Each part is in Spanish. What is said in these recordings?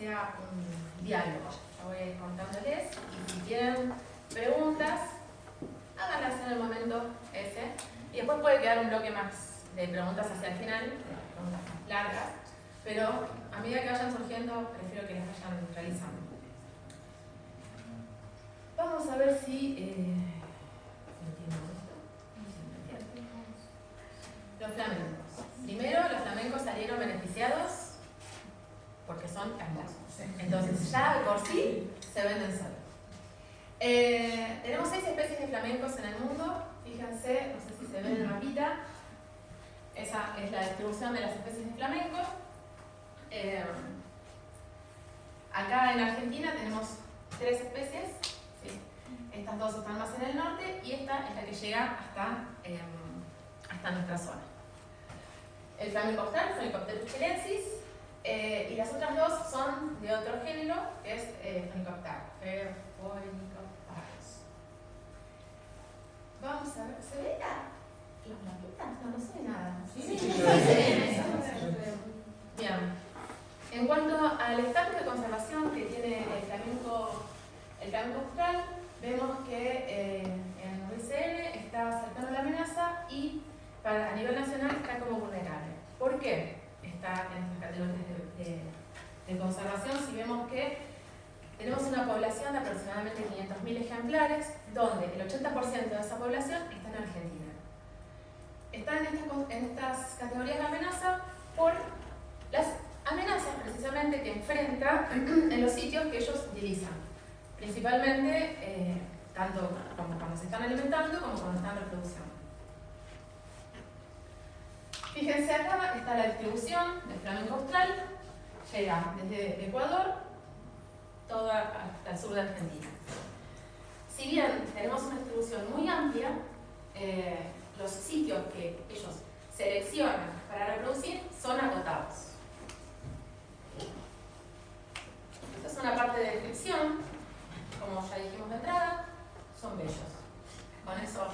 sea un diálogo. Yo voy a ir contándoles y si tienen preguntas, háganlas en el momento ese. Y después puede quedar un bloque más de preguntas hacia el final, preguntas más largas, pero a medida que vayan surgiendo, prefiero que las vayan realizando. Vamos a ver si los flamencos. Primero, los flamencos salieron beneficiados porque son hermosos. Entonces, ya por sí se venden solos. Tenemos 6 especies de flamencos en el mundo. Fíjense, no sé si se ve en el mapita. Esa es la distribución de las especies de flamencos. Acá en Argentina tenemos 3 especies. ¿Sí? Estas 2 están más en el norte y esta es la que llega hasta nuestra zona. El flamenco austral, Phoenicopterus chilensis, y las otras 2 son de otro género, que es Phoenicopterus. Vamos a ver, ¿se ve las maquetas? No, no se ve nada. Bien. En cuanto al estatus de conservación que tiene el flamenco austral, vemos que en UICN está cercano a la amenaza y a nivel nacional está como vulnerable. ¿Por qué está en estas categorías de conservación? Si vemos que tenemos una población de aproximadamente 500.000 ejemplares, donde el 80% de esa población está en Argentina. Están en estas categorías de amenaza por las amenazas precisamente que enfrentan en los sitios que ellos utilizan. Principalmente, tanto como cuando se están alimentando como cuando están reproduciendo. Fíjense acá, está la distribución del flamenco austral, llega desde Ecuador todo hasta el sur de Argentina. Si bien tenemos una distribución muy amplia, los sitios que ellos seleccionan para reproducir son acotados. Esta es una parte de descripción, como ya dijimos de entrada, son bellos. Con eso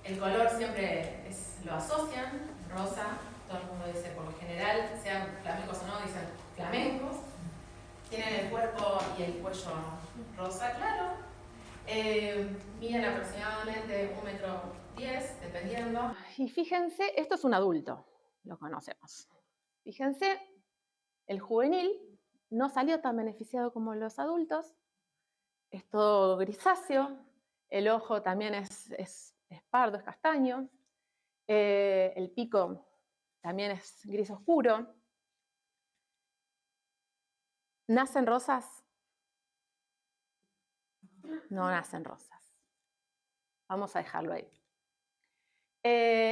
el color siempre lo asocian, rosa, todo el mundo dice por lo general, sean flamencos o no, dicen flamencos. Tienen el cuerpo y el cuello rosa claro. Miden aproximadamente 1,10 m, dependiendo. Y fíjense, esto es un adulto, lo conocemos. Fíjense, el juvenil no salió tan beneficiado como los adultos. Es todo grisáceo, el ojo también es pardo, es castaño. El pico también es gris oscuro. ¿Nacen rosas? No nacen rosas. Vamos a dejarlo ahí.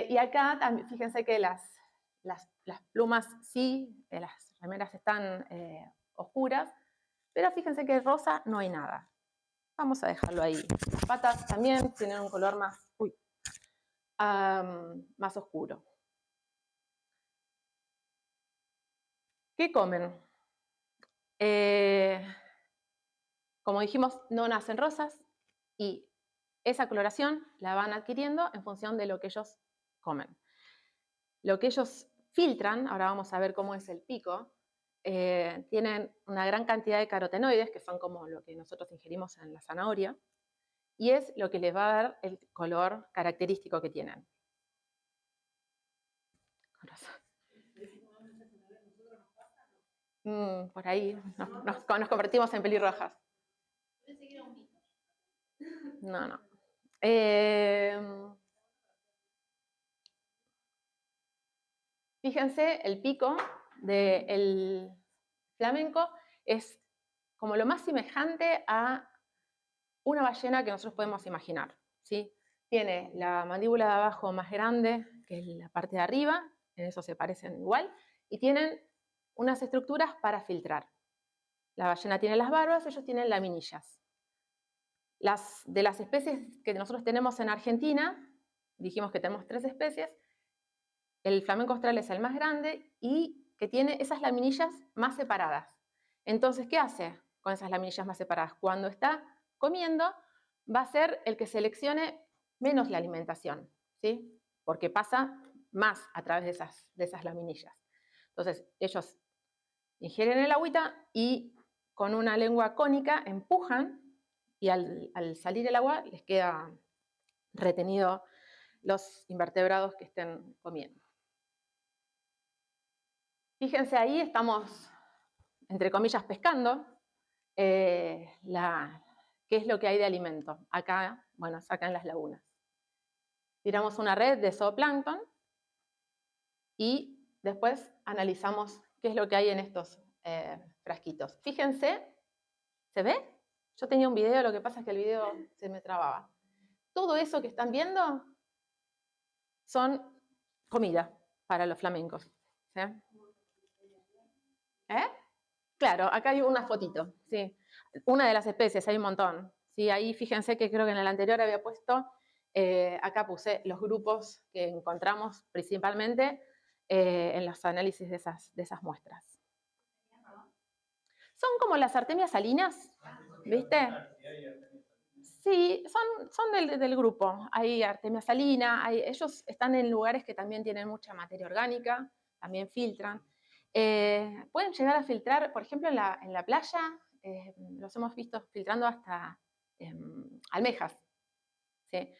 Y acá también, fíjense que las plumas sí, las remeras están oscuras, pero fíjense que rosa no hay nada. Vamos a dejarlo ahí. Las patas también tienen un color más oscuro. ¿Qué comen? Como dijimos, no nacen rosas y esa coloración la van adquiriendo en función de lo que ellos comen. Lo que ellos filtran, ahora vamos a ver cómo es el pico, tienen una gran cantidad de carotenoides, que son como lo que nosotros ingerimos en la zanahoria, y es lo que les va a dar el color característico que tienen. Por ahí nos convertimos en pelirrojas. No. Fíjense, el pico del flamenco es como lo más semejante a una ballena que nosotros podemos imaginar, ¿sí? Tiene la mandíbula de abajo más grande que la parte de arriba, en eso se parecen igual, y tienen unas estructuras para filtrar. La ballena tiene las barbas, ellos tienen laminillas. De las especies que nosotros tenemos en Argentina, dijimos que tenemos 3 especies, el flamenco austral es el más grande y que tiene esas laminillas más separadas. Entonces, ¿qué hace con esas laminillas más separadas? Cuando está comiendo, va a ser el que seleccione menos la alimentación, ¿sí? Porque pasa más a través de esas laminillas. Entonces, ellos Ingieren el agüita y con una lengua cónica empujan y al salir el agua les queda retenido los invertebrados que estén comiendo. Fíjense, ahí estamos, entre comillas, pescando qué es lo que hay de alimento. Acá, bueno, es acá en las lagunas. Tiramos una red de zooplancton y después analizamos qué es lo que hay en estos frasquitos. Fíjense, ¿se ve? Yo tenía un video, lo que pasa es que el video se me trababa. Todo eso que están viendo son comida para los flamencos. ¿Sí? Claro, acá hay una fotito, sí. Una de las especies, hay un montón. Sí, ahí fíjense que creo que en el anterior había puesto, acá puse los grupos que encontramos principalmente en los análisis de esas muestras. Son como las artemias salinas, ¿viste? Sí, son del grupo. Hay artemia salina, ellos están en lugares que también tienen mucha materia orgánica, también filtran. Pueden llegar a filtrar, por ejemplo, en la playa, los hemos visto filtrando hasta almejas. ¿Sí?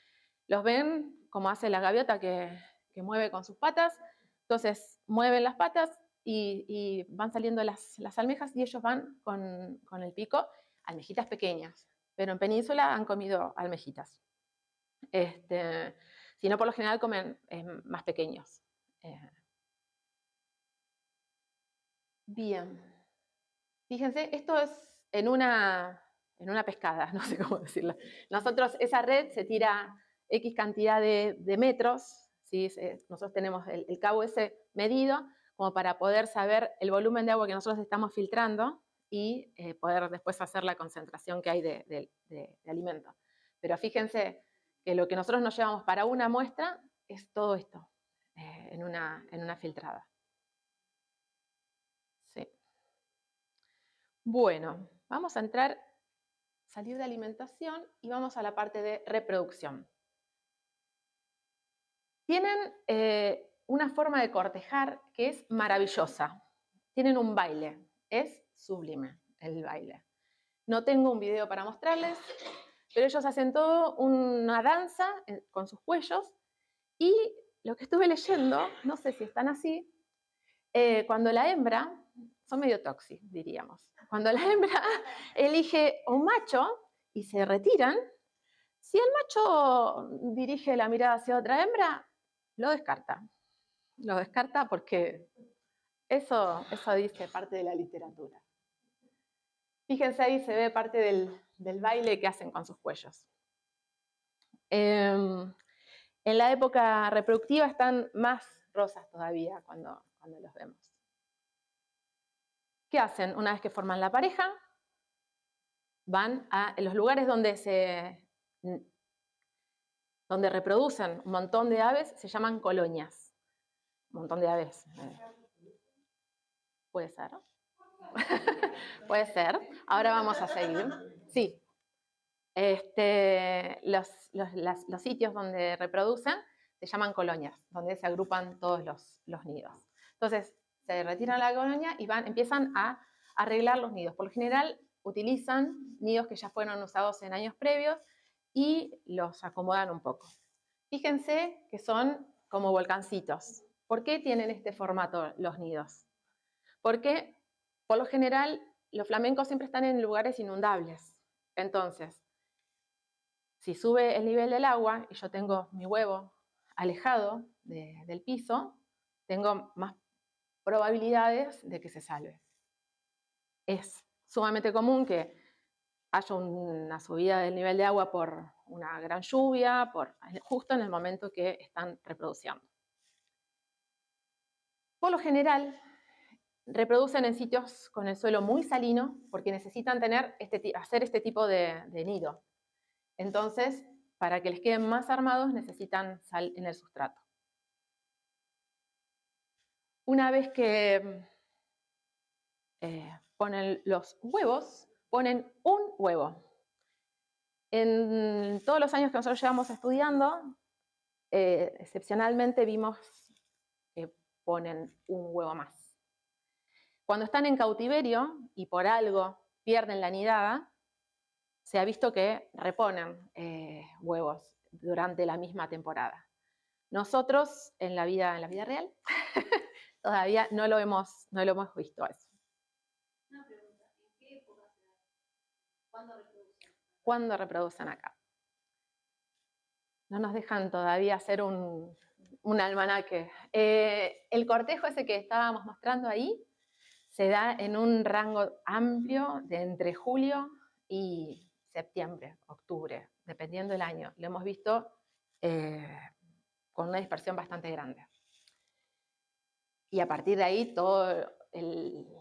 Los ven como hace la gaviota que mueve con sus patas, entonces mueven las patas y van saliendo las almejas y ellos van con el pico, almejitas pequeñas, pero en península han comido almejitas. Si no, por lo general comen más pequeños. Bien. Fíjense, esto es en una pescada, no sé cómo decirlo. Nosotros, esa red se tira X cantidad de metros, ¿sí? Nosotros tenemos el cabo ese medido como para poder saber el volumen de agua que nosotros estamos filtrando y poder después hacer la concentración que hay de alimento. Pero fíjense que lo que nosotros nos llevamos para una muestra es todo esto en una filtrada. Sí. Bueno, vamos a salir de alimentación y vamos a la parte de reproducción. Tienen una forma de cortejar que es maravillosa. Tienen un baile, es sublime el baile. No tengo un video para mostrarles, pero ellos hacen todo una danza con sus cuellos y lo que estuve leyendo, no sé si están así, cuando la hembra, son medio toxi, diríamos, cuando la hembra elige un macho y se retiran, si el macho dirige la mirada hacia otra hembra, lo descarta. Lo descarta porque eso dice parte de la literatura. Fíjense ahí, se ve parte del baile que hacen con sus cuellos. En la época reproductiva están más rosas todavía cuando los vemos. ¿Qué hacen? Una vez que forman la pareja, van a los lugares donde reproducen un montón de aves, se llaman colonias. Un montón de aves. ¿Puede ser? Puede ser. Ahora vamos a seguir. Sí. Los sitios donde reproducen se llaman colonias, donde se agrupan todos los nidos. Entonces, se retiran la colonia y empiezan a arreglar los nidos. Por lo general, utilizan nidos que ya fueron usados en años previos y los acomodan un poco. Fíjense que son como volcancitos. ¿Por qué tienen este formato los nidos? Porque, por lo general, los flamencos siempre están en lugares inundables. Entonces, si sube el nivel del agua y yo tengo mi huevo alejado del piso, tengo más probabilidades de que se salve. Es sumamente común que haya una subida del nivel de agua por una gran lluvia, justo en el momento que están reproduciendo. Por lo general, reproducen en sitios con el suelo muy salino porque necesitan hacer este tipo de nido. Entonces, para que les queden más armados, necesitan sal en el sustrato. Una vez que ponen los huevos, ponen un huevo. En todos los años que nosotros llevamos estudiando, excepcionalmente vimos que ponen un huevo más. Cuando están en cautiverio y por algo pierden la nidada, se ha visto que reponen huevos durante la misma temporada. Nosotros en la vida real todavía no lo hemos visto eso. Una pregunta, ¿en qué época se da? ¿Cuándo reproducen? ¿Cuándo reproducen acá? No nos dejan todavía hacer un almanaque. El cortejo ese que estábamos mostrando ahí se da en un rango amplio de entre julio y septiembre, octubre, dependiendo del año. Lo hemos visto con una dispersión bastante grande. Y a partir de ahí, todo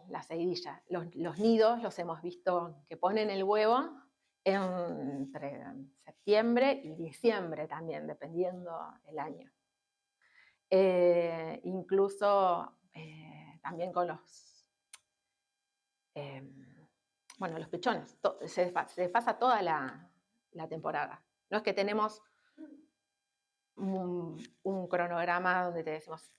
la seguidilla. Los nidos los hemos visto que ponen el huevo entre septiembre y diciembre también, dependiendo el año. Incluso también con los pichones. Se desfasa toda la temporada. No es que tenemos un cronograma donde te decimos,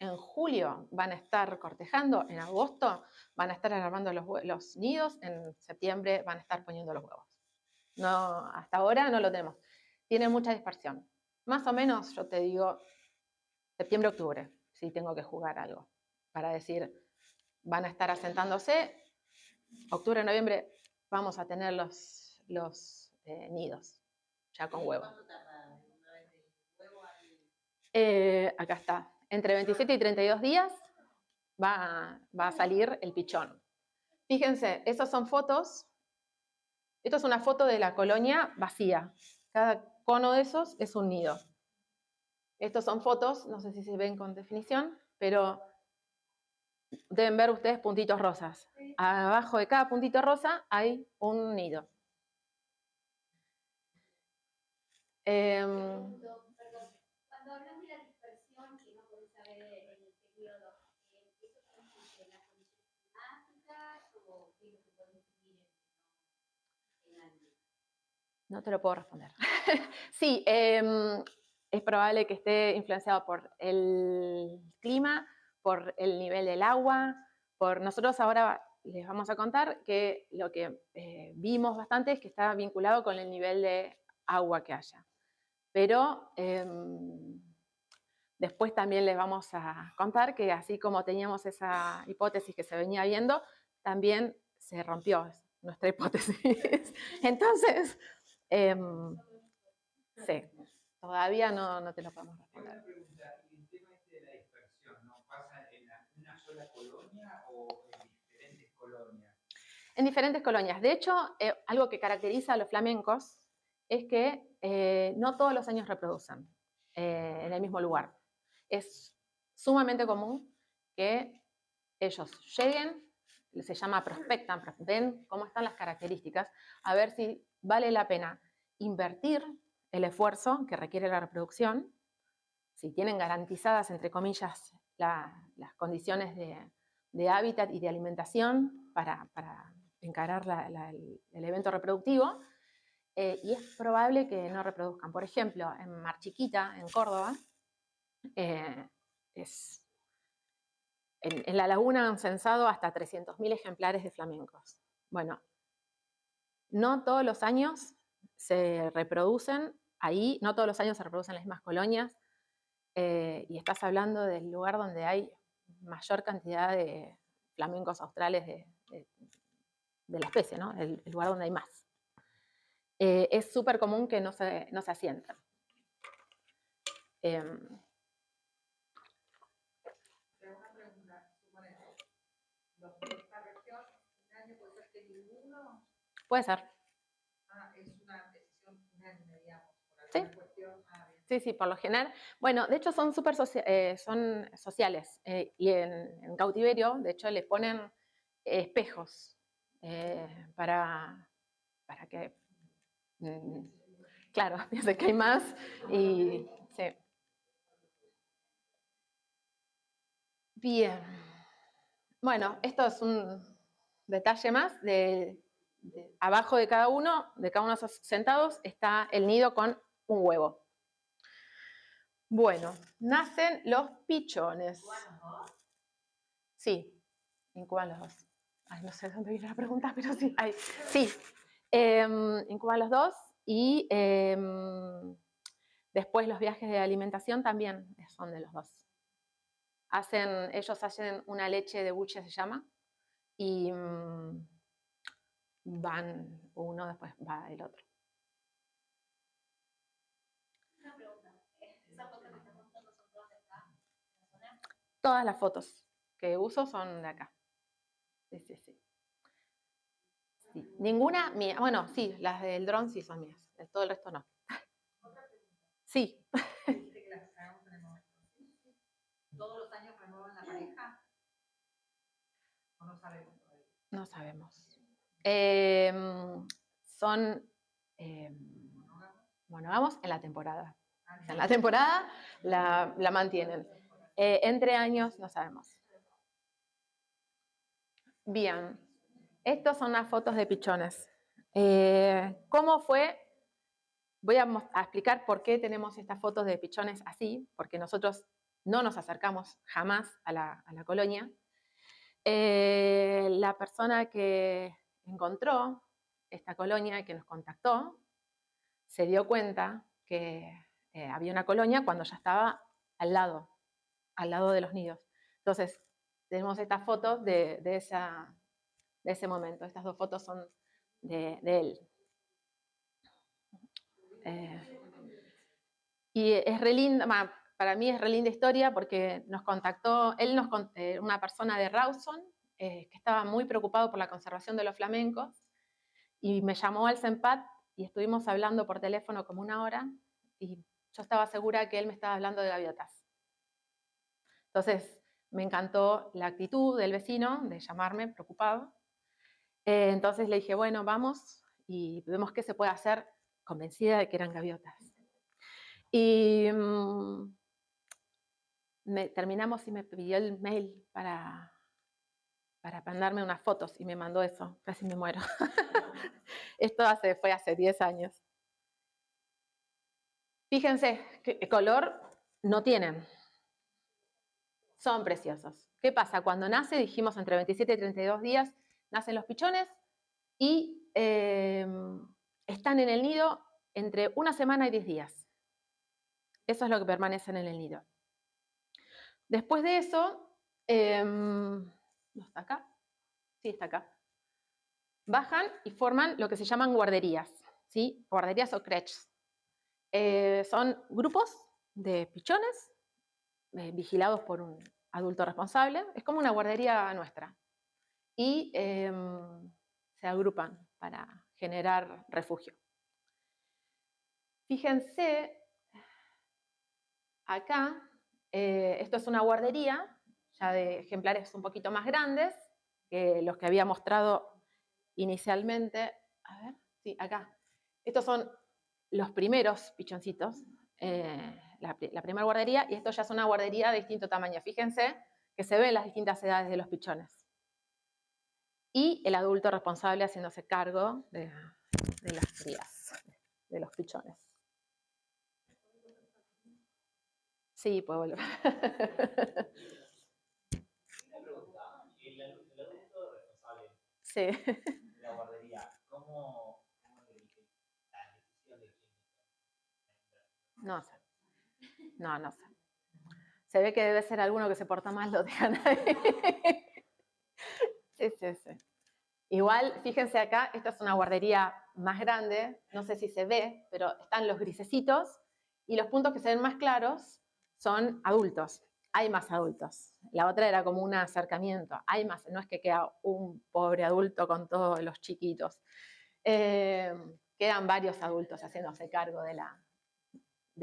en julio van a estar cortejando, en agosto van a estar armando los nidos, en septiembre van a estar poniendo los huevos. No, hasta ahora no lo tenemos. Tiene mucha dispersión. Más o menos, yo te digo, septiembre, octubre, si tengo que jugar algo, para decir, van a estar asentándose, octubre, noviembre, vamos a tener los nidos, ya con huevo. ¿Cuánto tarda una vez del huevo Acá está. Entre 27 y 32 días va a salir el pichón. Fíjense, esas son fotos. Esto es una foto de la colonia vacía. Cada cono de esos es un nido. Estos son fotos, no sé si se ven con definición, pero deben ver ustedes puntitos rosas. Abajo de cada puntito rosa hay un nido. Perdón, cuando hablas de la dispersión que no podés saber en el periodo, ¿eso consiste en las condiciones climáticas o qué es lo que podés definir en años? No te lo puedo responder. Sí, es probable que esté influenciado por el clima, por el nivel del agua. Nosotros ahora les vamos a contar que lo que vimos bastante es que está vinculado con el nivel de agua que haya. Pero después también les vamos a contar que así como teníamos esa hipótesis que se venía viendo, también se rompió nuestra hipótesis. Entonces, sí, todavía no te lo podemos responder. Una pregunta, el tema de la dispersión, ¿no pasa en una sola colonia o en diferentes colonias? En diferentes colonias. De hecho, algo que caracteriza a los flamencos es que no todos los años reproducen en el mismo lugar. Es sumamente común que ellos lleguen, se llama prospectan, ven cómo están las características, a ver si vale la pena invertir el esfuerzo que requiere la reproducción, si tienen garantizadas, entre comillas, las condiciones de hábitat y de alimentación para encarar el evento reproductivo, y es probable que no reproduzcan. Por ejemplo, en Marchiquita, en Córdoba, en la laguna han censado hasta 300.000 ejemplares de flamencos. Bueno, no todos los años se reproducen ahí, no todos los años se reproducen las mismas colonias, y estás hablando del lugar donde hay mayor cantidad de flamencos australes de la especie, ¿no? El lugar donde hay más. Es súper común que no se asienten. Una pregunta, suponete, los de esta región, un año puede ser que ninguno. Puede ser. Es una decisión unánime, digamos, por Sí. alguna cuestión. Sí, por lo general. Bueno, de hecho son súper son sociales, y en cautiverio, de hecho, les ponen espejos para que, claro, piensen que hay más y sí. Bien. Bueno, esto es un detalle más abajo de cada uno de esos sentados está el nido con un huevo. Bueno, nacen los pichones. Sí, incuban los dos. Ay, no sé de dónde viene la pregunta, pero sí. Ay, sí, incuban los dos y después los viajes de alimentación también son de los dos. Ellos hacen una leche de buche, se llama, y van uno, después va el otro. Una pregunta. ¿Esas fotos que estás mostrando son todas de acá, en la zona? Todas las fotos que uso son de acá. Sí, sí, sí. Sí. Ninguna mía. Bueno, sí, las del dron sí son mías. Todo el resto no. Sí. Dijiste que las hagamos en el momento. ¿Todos los años renuevan la pareja? ¿O no sabemos todavía? No sabemos. Son monógamos en la temporada. O sea, en la temporada la mantienen. Entre años no sabemos. Bien. Estas son las fotos de pichones. ¿Cómo fue? Voy a explicar por qué tenemos estas fotos de pichones así, porque nosotros no nos acercamos jamás a la colonia. La persona que encontró esta colonia y que nos contactó se dio cuenta que había una colonia cuando ya estaba al lado de los nidos. Entonces, tenemos estas fotos de ese momento. Estas dos fotos son de él. Y es re linda, para mí es re linda historia porque nos contactó, una persona de Rawson, que estaba muy preocupado por la conservación de los flamencos, y me llamó al CENPAT y estuvimos hablando por teléfono como 1 hora, y yo estaba segura que él me estaba hablando de gaviotas. Entonces, me encantó la actitud del vecino de llamarme preocupado. Entonces le dije, bueno, vamos y vemos qué se puede hacer, convencida de que eran gaviotas. Y terminamos y me pidió el mail para mandarme unas fotos y me mandó eso. Casi me muero. Esto fue hace 10 años. Fíjense, qué color no tienen. Son preciosos. ¿Qué pasa? Cuando nace, dijimos entre 27 y 32 días, nacen los pichones y están en el nido entre 1 semana y 10 días. Eso es lo que permanecen en el nido. Después de eso, ¿no está acá? Sí, está acá. Bajan y forman lo que se llaman guarderías, ¿sí? Guarderías o creches. Son grupos de pichones vigilados por un adulto responsable. Es como una guardería nuestra. Y se agrupan para generar refugio. Fíjense, acá, esto es una guardería, ya de ejemplares un poquito más grandes, que los que había mostrado inicialmente. A ver, sí, acá. Estos son los primeros pichoncitos, la primera guardería, y esto ya es una guardería de distinto tamaño. Fíjense que se ven las distintas edades de los pichones. Y el adulto responsable haciéndose cargo de las crías, de los pichones. Sí, puedo volver. Una pregunta, el adulto responsable Sí. de la guardería, ¿cómo elige la decisión de quién? No sé. No sé. Se ve que debe ser alguno que se porta mal, lo dejan ahí. Sí. Igual, fíjense acá, esta es una guardería más grande, no sé si se ve, pero están los grisecitos y los puntos que se ven más claros son adultos. Hay más adultos. La otra era como un acercamiento. Hay más, no es que queda un pobre adulto con todos los chiquitos. Quedan varios adultos haciéndose cargo de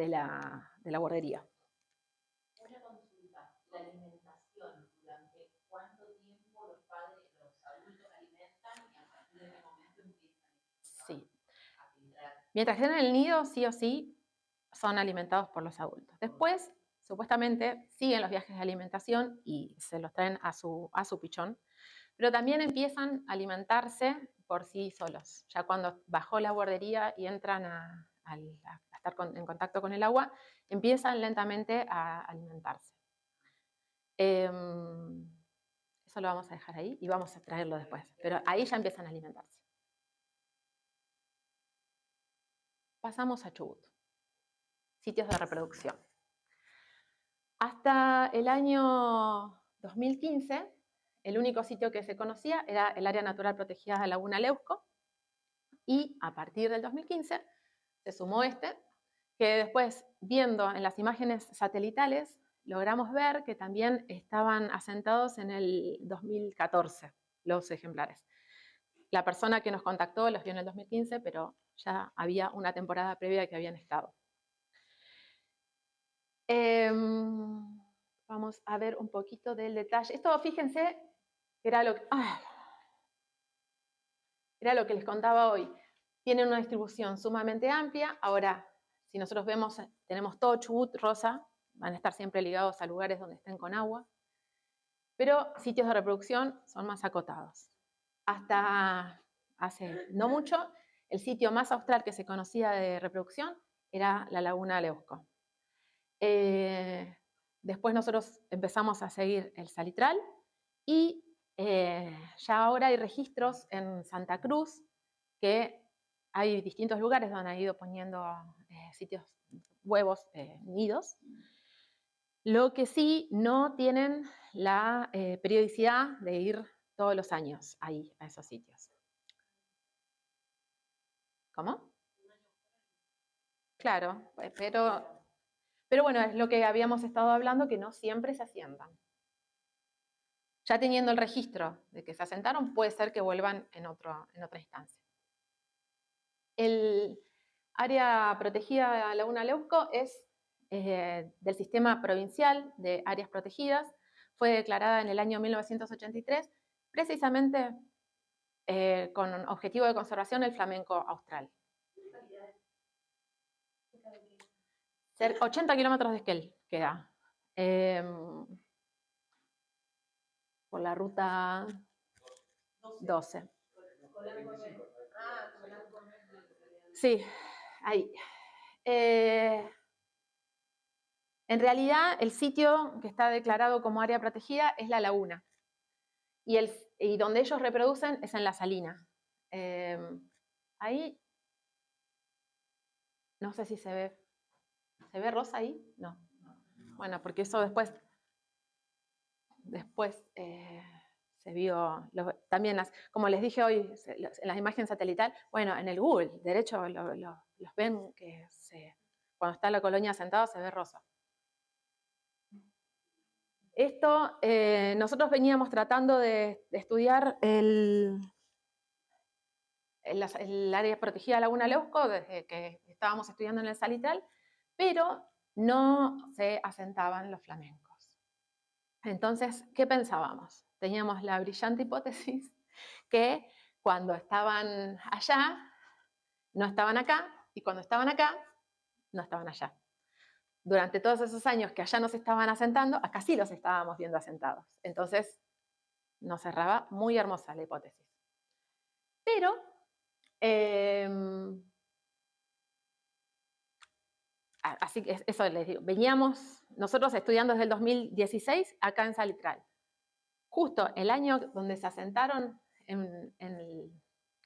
la guardería. Una consulta, la alimentación, ¿durante cuánto tiempo los adultos alimentan y a partir de qué momento empiezan a filtrar? Mientras estén en el nido, sí o sí, son alimentados por los adultos. Después, supuestamente, siguen los viajes de alimentación y se los traen a su pichón, pero también empiezan a alimentarse por sí solos. Ya cuando bajó la guardería y entran a estar en contacto con el agua, empiezan lentamente a alimentarse. Eso Eso lo vamos a dejar ahí y vamos a traerlo después. Pero ahí ya empiezan a alimentarse. Pasamos a Chubut. Sitios de reproducción. Hasta el año 2015, el único sitio que se conocía era el área natural protegida de Laguna Leuco, y a partir del 2015 se sumó este, que después, viendo en las imágenes satelitales, logramos ver que también estaban asentados en el 2014 los ejemplares. La persona que nos contactó los vio en el 2015, pero ya había una temporada previa que habían estado. Vamos a ver un poquito del detalle. Esto, fíjense, era lo que les contaba hoy. Tienen una distribución sumamente amplia. Ahora, si nosotros vemos, tenemos todo Chubut rosa, van a estar siempre ligados a lugares donde estén con agua, pero sitios de reproducción son más acotados. Hasta hace no mucho, el sitio más austral que se conocía de reproducción era la Laguna Leuco. Después nosotros empezamos a seguir el salitral y ya ahora hay registros en Santa Cruz, que hay distintos lugares donde han ido poniendo sitios, huevos, nidos. Lo que sí no tienen la periodicidad de ir todos los años ahí, a esos sitios. ¿Cómo? Claro, pero bueno, es lo que habíamos estado hablando, que no siempre se asientan. Ya teniendo el registro de que se asentaron, puede ser que vuelvan en otra instancia. El área protegida de Laguna Leuco es del sistema provincial de áreas protegidas. Fue declarada en el año 1983, precisamente con objetivo de conservación del flamenco austral. 80 kilómetros de Esquel queda. Por la ruta 12. Sí, ahí. En realidad, el sitio que está declarado como área protegida es la laguna. Y donde ellos reproducen es en la salina. Ahí, no sé si se ve. ¿Se ve rosa ahí? No. Bueno, porque eso después se vio, también, como les dije hoy, en las imágenes satelital, bueno, en el Google, derecho, los ven que cuando está la colonia sentada se ve rosa. Esto, nosotros veníamos tratando de estudiar el área protegida de Laguna Leuco desde que estábamos estudiando en el salitral, pero no se asentaban los flamencos. Entonces, ¿qué pensábamos? Teníamos la brillante hipótesis que cuando estaban allá, no estaban acá, y cuando estaban acá, no estaban allá. Durante todos esos años que allá nos estaban asentando, acá sí los estábamos viendo asentados. Entonces, nos cerraba muy hermosa la hipótesis. Pero, así que eso les digo, veníamos nosotros estudiando desde el 2016 acá en Salitral. Justo el año donde se asentaron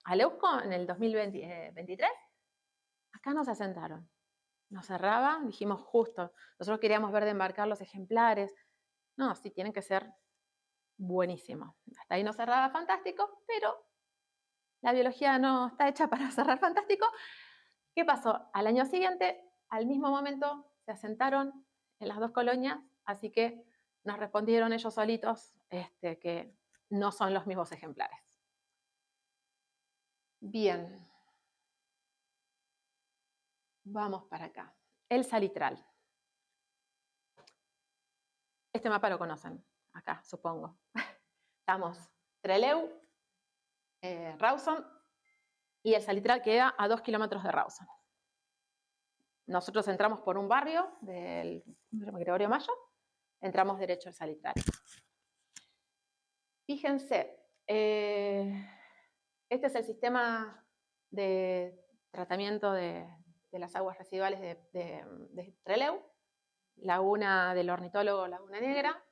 a Leuco, en el 2023, acá nos asentaron. Nos cerraba, dijimos justo, nosotros queríamos ver de embarcar los ejemplares. No, sí, tienen que ser buenísimos. Hasta ahí nos cerraba fantástico, pero la biología no está hecha para cerrar fantástico. ¿Qué pasó? Al año siguiente, al mismo momento, se asentaron en las dos colonias, así que nos respondieron ellos solitos que no son los mismos ejemplares. Bien. Vamos para acá. El salitral. Este mapa lo conocen, acá, supongo. Estamos Trelew, Rawson, y el salitral queda a 2 kilómetros de Rawson. Nosotros entramos por un barrio del Gregorio Mayo, entramos derecho al salitral. Fíjense, este es el sistema de tratamiento de las aguas residuales de Trelew, laguna del ornitólogo Laguna Negra,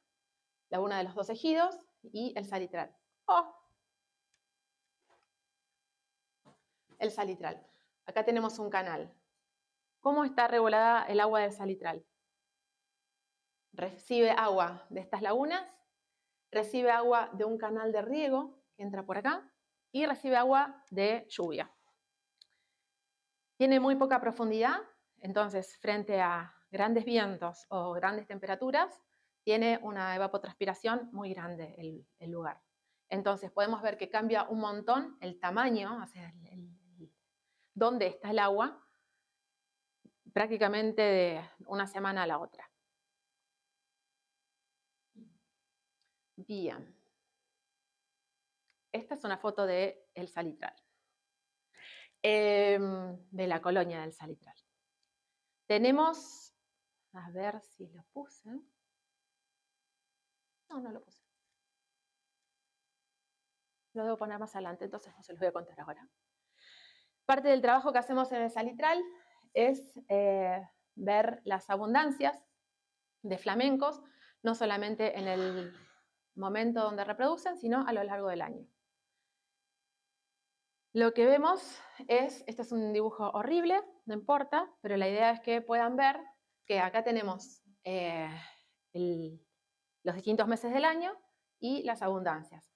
laguna de los Dos Ejidos y el salitral. ¡Oh! El salitral. Acá tenemos un canal. ¿Cómo está regulada el agua del salitral? Recibe agua de estas lagunas, recibe agua de un canal de riego que entra por acá y recibe agua de lluvia. Tiene muy poca profundidad, entonces frente a grandes vientos o grandes temperaturas, tiene una evapotranspiración muy grande el lugar. Entonces podemos ver que cambia un montón el tamaño, o sea, dónde está el agua, prácticamente de una semana a la otra. Bien. Esta es una foto del salitral, de la colonia del salitral. Tenemos, a ver si lo puse. No, no lo puse. Lo debo poner más adelante, entonces no se los voy a contar ahora. Parte del trabajo que hacemos en el salitral es ver las abundancias de flamencos, no solamente en el momento donde reproducen, sino a lo largo del año. Lo que vemos es, este es un dibujo horrible, no importa, pero la idea es que puedan ver que acá tenemos los distintos meses del año y las abundancias.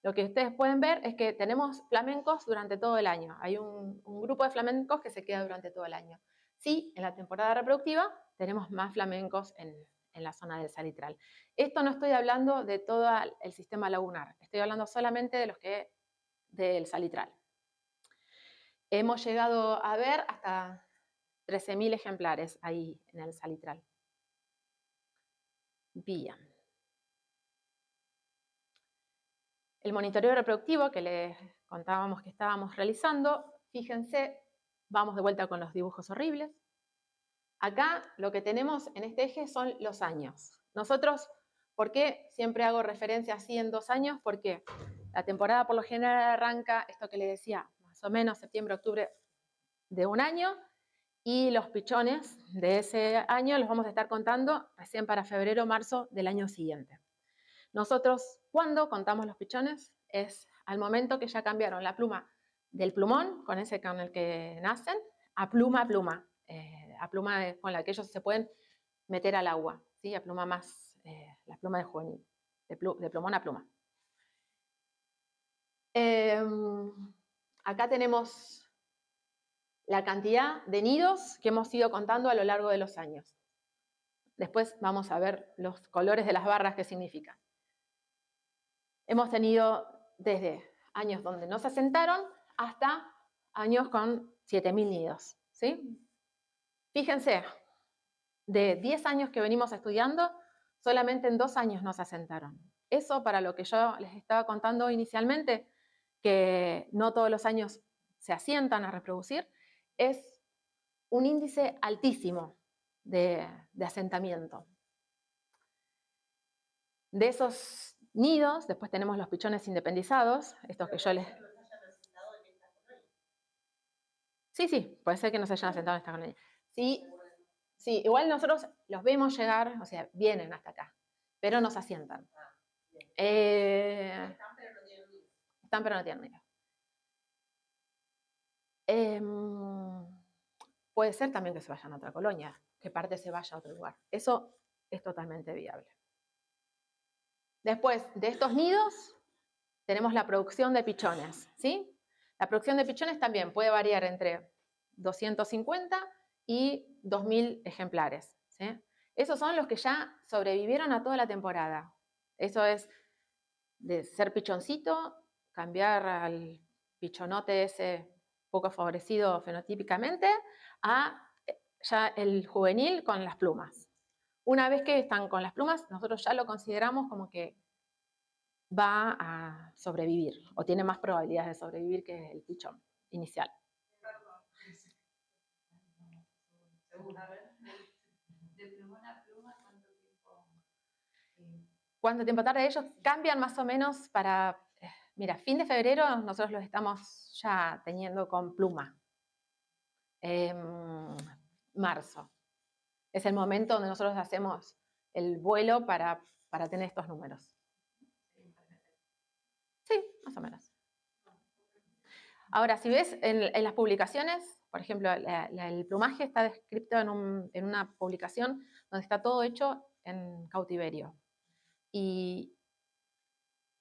Lo que ustedes pueden ver es que tenemos flamencos durante todo el año. Hay un grupo de flamencos que se queda durante todo el año. Sí, en la temporada reproductiva tenemos más flamencos en la zona del salitral. Esto no estoy hablando de todo el sistema lagunar, estoy hablando solamente de los que del salitral. Hemos llegado a ver hasta 13.000 ejemplares ahí en el salitral. Bien. El monitoreo reproductivo que les contábamos que estábamos realizando, fíjense, vamos de vuelta con los dibujos horribles. Acá lo que tenemos en este eje son los años. Nosotros, ¿por qué siempre hago referencia así en 2 años? Porque la temporada por lo general arranca, esto que les decía, más o menos septiembre, octubre de un año, y los pichones de ese año los vamos a estar contando recién para febrero, marzo del año siguiente. Nosotros, cuando contamos los pichones, es al momento que ya cambiaron la pluma del plumón, con ese con el que nacen, a pluma a pluma con la que ellos se pueden meter al agua, ¿sí? A pluma más, la pluma de juvenil, de plumón a pluma. Acá tenemos la cantidad de nidos que hemos ido contando a lo largo de los años. Después vamos a ver los colores de las barras que significan. Hemos tenido desde años donde no se asentaron hasta años con 7.000 nidos, ¿sí? Fíjense, de 10 años que venimos estudiando, solamente en 2 años no se asentaron. Eso, para lo que yo les estaba contando inicialmente, que no todos los años se asientan a reproducir, es un índice altísimo de asentamiento. De esos nidos, después tenemos los pichones independizados, estos que yo les... Sí, puede ser que no se hayan asentado en esta colonia. Sí, igual nosotros los vemos llegar, o sea, vienen hasta acá, pero no se asientan. Están pero no tienen nido. Puede ser también que se vayan a otra colonia, que parte se vaya a otro lugar. Eso es totalmente viable. Después de estos nidos, tenemos la producción de pichones, ¿sí? La producción de pichones también puede variar entre 250 y 2.000 ejemplares, ¿sí? Esos son los que ya sobrevivieron a toda la temporada. Eso es de ser pichoncito, cambiar al pichonote ese poco favorecido fenotípicamente, a ya el juvenil con las plumas. Una vez que están con las plumas, nosotros ya lo consideramos como que va a sobrevivir, o tiene más probabilidades de sobrevivir que el pichón inicial. ¿De plumón a pluma cuánto tiempo? ¿Cuánto tiempo tarda? Ellos cambian más o menos para... Mira, fin de febrero nosotros los estamos ya teniendo con pluma. Marzo. Es el momento donde nosotros hacemos el vuelo para tener estos números. más o menos. Ahora, si ves en las publicaciones, por ejemplo, el plumaje está descrito en una publicación donde está todo hecho en cautiverio. Y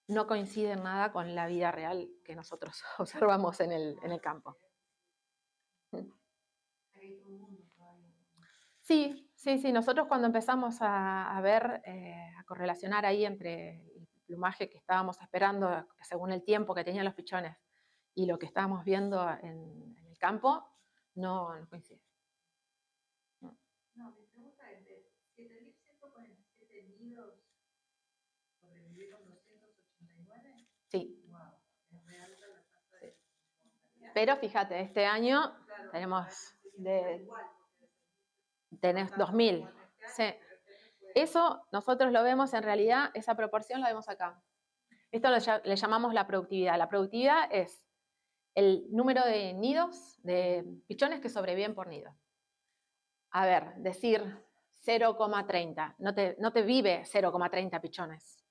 no coincide en nada con la vida real que nosotros observamos en el campo. Sí, sí, sí. Nosotros cuando empezamos a ver, a correlacionar ahí entre el plumaje que estábamos esperando según el tiempo que tenían los pichones y lo que estábamos viendo en el campo, no coincide. No, mi pregunta es de 7.147 nidos sobrevivieron 289. Sí. Wow, es re alta la tasa de mortalidad. Pero fíjate, este año Claro, tenemos igual, tenés 2000. Sí. Eso nosotros lo vemos en realidad, esa proporción la vemos acá. Esto le llamamos la productividad. La productividad es el número de nidos, de pichones que sobreviven por nido. A ver, decir 0,30, no te vive 0,30 pichones.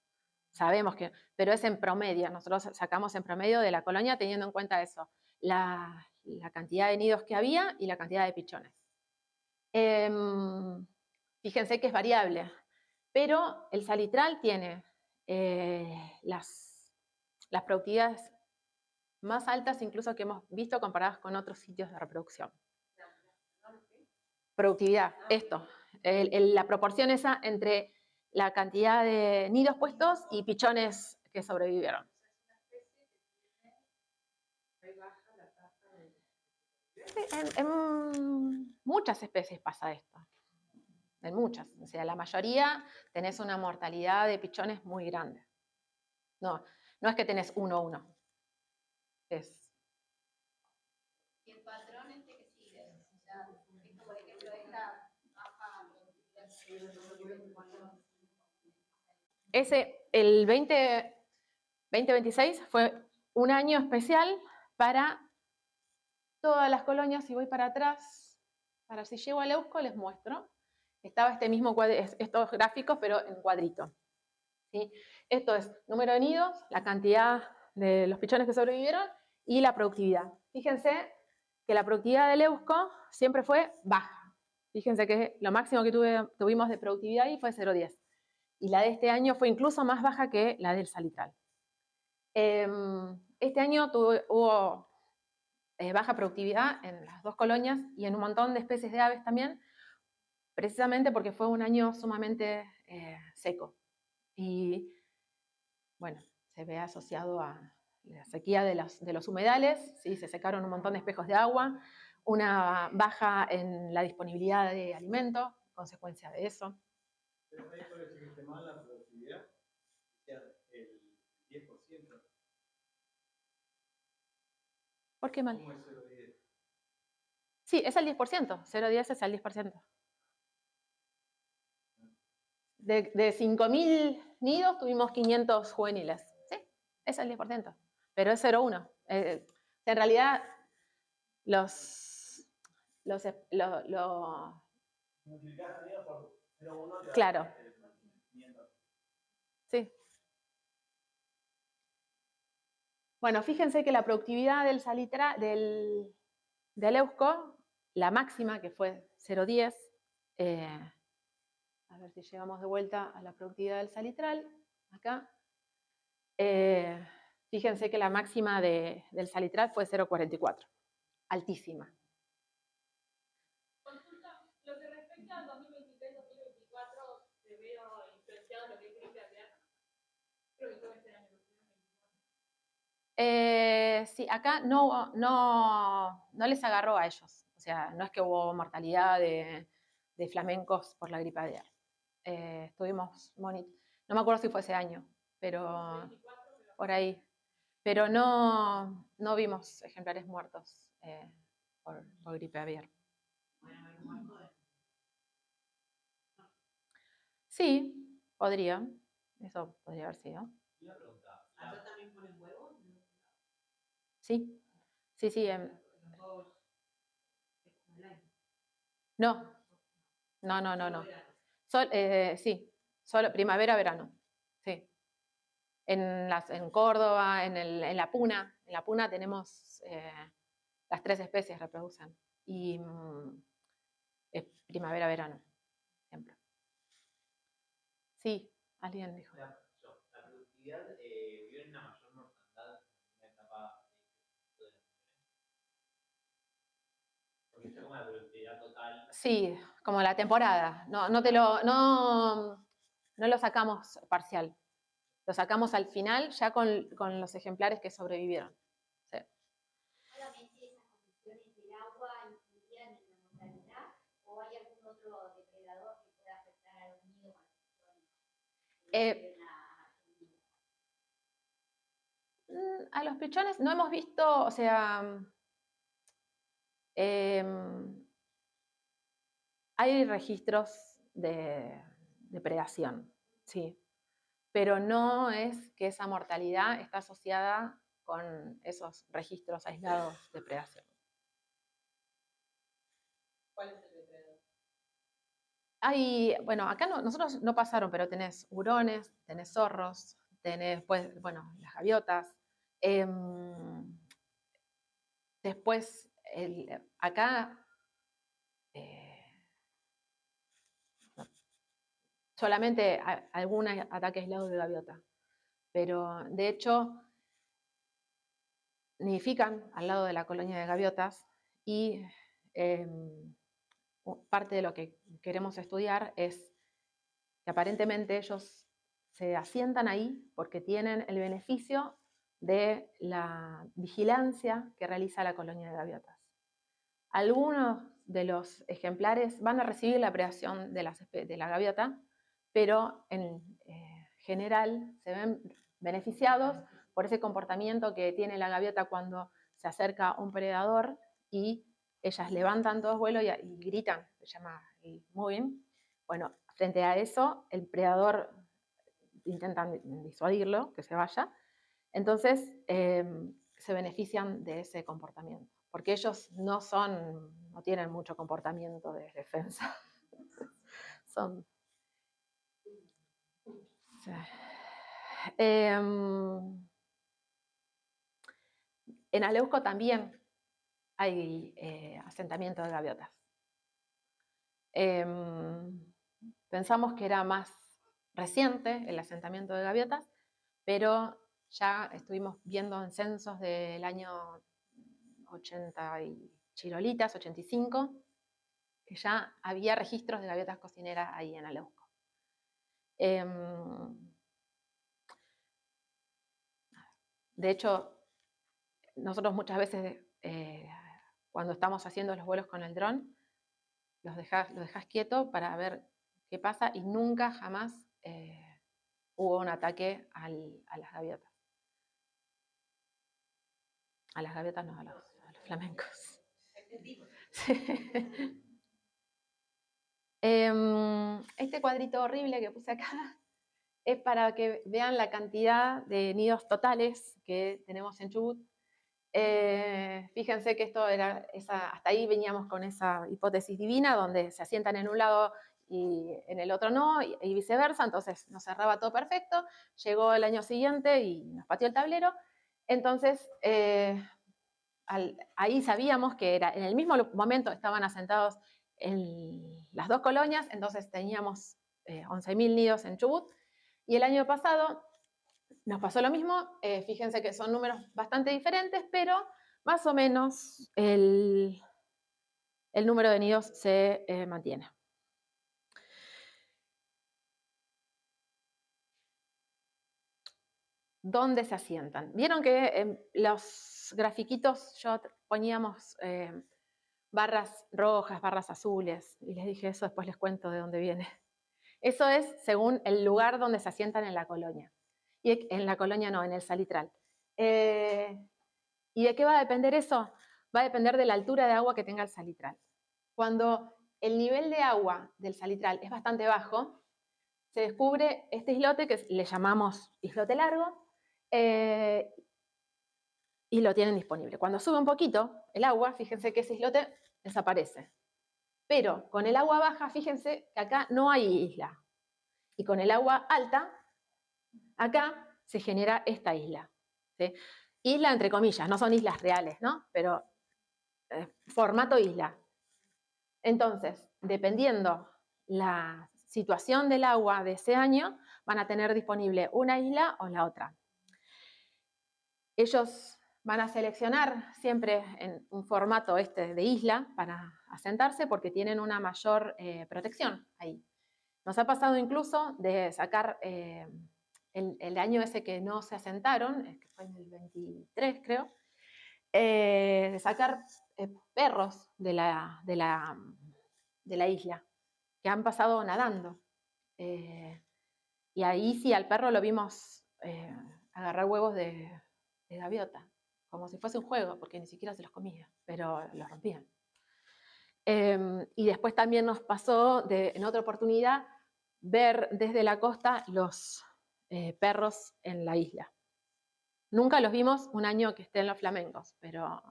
Sabemos que, pero es en promedio. Nosotros sacamos en promedio de la colonia teniendo en cuenta eso, la cantidad de nidos que había y la cantidad de pichones. Fíjense que es variable, pero el salitral tiene las productividades más altas incluso que hemos visto comparadas con otros sitios de reproducción. Productividad, esto, la proporción esa entre la cantidad de nidos puestos y pichones que sobrevivieron. En muchas especies pasa esto. En muchas. O sea, la mayoría tenés una mortalidad de pichones muy grande. No es que tenés 1-1. ¿Y el patrón este que sigue? O sea, esto, por ejemplo, esta baja El 2026 fue un año especial para todas las colonias. Si voy para atrás, para si llego al Eusco les muestro. Estaba estos gráficos, pero en cuadrito. ¿Sí? Esto es número de nidos, la cantidad de los pichones que sobrevivieron y la productividad. Fíjense que la productividad del Eusco siempre fue baja. Fíjense que lo máximo que tuvimos de productividad ahí fue 0,10. Y la de este año fue incluso más baja que la del salitral. Este año hubo baja productividad en las dos colonias y en un montón de especies de aves también, precisamente porque fue un año sumamente seco. Y bueno, se ve asociado a la sequía de los humedales, ¿sí? Se secaron un montón de espejos de agua, una baja en la disponibilidad de alimento, consecuencia de eso. Pero ahí parece que mal la productividad, el 10%. ¿Por qué mal? ¿Cómo es 0,10? Sí, es el 10%, 0,10 es el 10%. De 5.000 nidos tuvimos 500 juveniles. Sí, es el 10%, pero es 0,1. En realidad, claro. Sí. Bueno, fíjense que la productividad del Eusco, la máxima, que fue 0,10, a ver si llegamos de vuelta a la productividad del salitral, acá. Fíjense que la máxima del salitral fue 0,44, altísima. Consulta, lo que respecta al 2023-2024, se veo influenciado lo que es gripe aviar. Creo que todo este año. Sí, acá no les agarró a ellos. O sea, no es que hubo mortalidad de flamencos por la gripe aviar. Estuvimos no me acuerdo si fue ese año, pero por ahí. Pero no vimos ejemplares muertos por gripe aviar. Sí, podría. Eso podría haber sido. Una pregunta. ¿Allá también ponen huevos? Sí. No. Sí, solo primavera, verano. Sí. En Córdoba, en la Puna. En la Puna tenemos las 3 especies reproducen. Y es primavera-verano, siempre. Sí, alguien dijo. La productividad vio una mayor mortandad en la etapa de la porque está como la productividad total. Sí, como la temporada. No lo sacamos parcial. Lo sacamos al final ya con los ejemplares que sobrevivieron. Sí. ¿Solamente esas condiciones del agua influían en la mortalidad o hay algún otro depredador que pueda afectar a los nidos A los pichones no hemos visto, o sea, hay registros de predación, sí, pero no es que esa mortalidad está asociada con esos registros aislados de predación. ¿Cuál es el depredador? Bueno, acá nosotros no pasaron, pero tenés hurones, tenés zorros, tenés, pues, bueno, las gaviotas. Después, acá solamente algún ataque aislado de gaviota, pero de hecho nidifican al lado de la colonia de gaviotas y parte de lo que queremos estudiar es que aparentemente ellos se asientan ahí porque tienen el beneficio de la vigilancia que realiza la colonia de gaviotas. Algunos de los ejemplares van a recibir la predación de la gaviota, pero en general se ven beneficiados por ese comportamiento que tiene la gaviota cuando se acerca a un predador y ellas levantan todo vuelo y gritan, se llama el moving. Bueno, frente a eso, el predador intenta disuadirlo, que se vaya. Entonces, se benefician de ese comportamiento, porque ellos no tienen mucho comportamiento de defensa. Son... Sí. En Aleuco también hay asentamiento de gaviotas. Pensamos que era más reciente el asentamiento de gaviotas, pero ya estuvimos viendo en censos del año 80 y chirolitas, 85, que ya había registros de gaviotas cocineras ahí en Aleuco. De hecho, nosotros muchas veces cuando estamos haciendo los vuelos con el dron, los dejás quieto para ver qué pasa y nunca jamás hubo un ataque a las gaviotas. A las gaviotas no, a los flamencos. Sí. Este cuadrito horrible que puse acá es para que vean la cantidad de nidos totales que tenemos en Chubut. Fíjense que esto era hasta ahí veníamos con esa hipótesis divina donde se asientan en un lado y en el otro no, y viceversa, entonces nos cerraba todo perfecto. Llegó el año siguiente y nos pateó el tablero. Entonces, ahí sabíamos que en el mismo momento estaban asentados en las 2 colonias, entonces teníamos 11.000 nidos en Chubut. Y el año pasado nos pasó lo mismo, fíjense que son números bastante diferentes, pero más o menos el número de nidos se mantiene. ¿Dónde se asientan? Vieron que en los grafiquitos yo poníamos barras rojas, barras azules, y les dije eso, después les cuento de dónde viene. Eso es según el lugar donde se asientan en la colonia. Y en la colonia no, en el salitral. ¿Y de qué va a depender eso? Va a depender de la altura de agua que tenga el salitral. Cuando el nivel de agua del salitral es bastante bajo, se descubre este islote que le llamamos islote largo y lo tienen disponible. Cuando sube un poquito el agua, fíjense que ese islote desaparece. Pero con el agua baja, fíjense que acá no hay isla. Y con el agua alta, acá se genera esta isla, ¿sí? Isla entre comillas, no son islas reales, ¿no? Pero formato isla. Entonces, dependiendo la situación del agua de ese año, van a tener disponible una isla o la otra. Ellos van a seleccionar siempre en un formato de isla para asentarse porque tienen una mayor protección ahí. Nos ha pasado incluso de sacar el año ese que no se asentaron, que fue en el 23 creo, de sacar perros de la isla que han pasado nadando. Y ahí sí al perro lo vimos agarrar huevos de gaviota, como si fuese un juego, porque ni siquiera se los comía, pero los rompían. Y después también nos pasó en otra oportunidad ver desde la costa los perros en la isla. Nunca los vimos un año que estén los flamencos, pero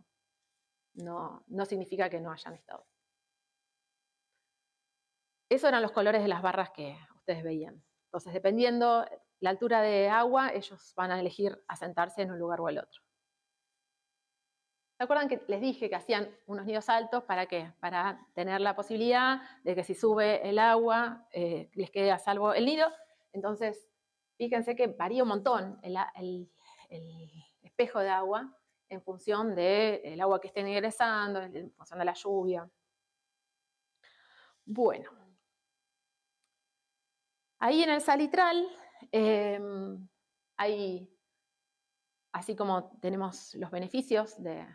no significa que no hayan estado. Esos eran los colores de las barras que ustedes veían. Entonces, dependiendo la altura de agua, ellos van a elegir asentarse en un lugar o el otro. ¿Se acuerdan que les dije que hacían unos nidos altos? ¿Para qué? Para tener la posibilidad de que si sube el agua, les quede a salvo el nido. Entonces, fíjense que varía un montón el espejo de agua en función del agua que estén ingresando, en función de la lluvia. Bueno. Ahí en el salitral hay, así como tenemos los beneficios de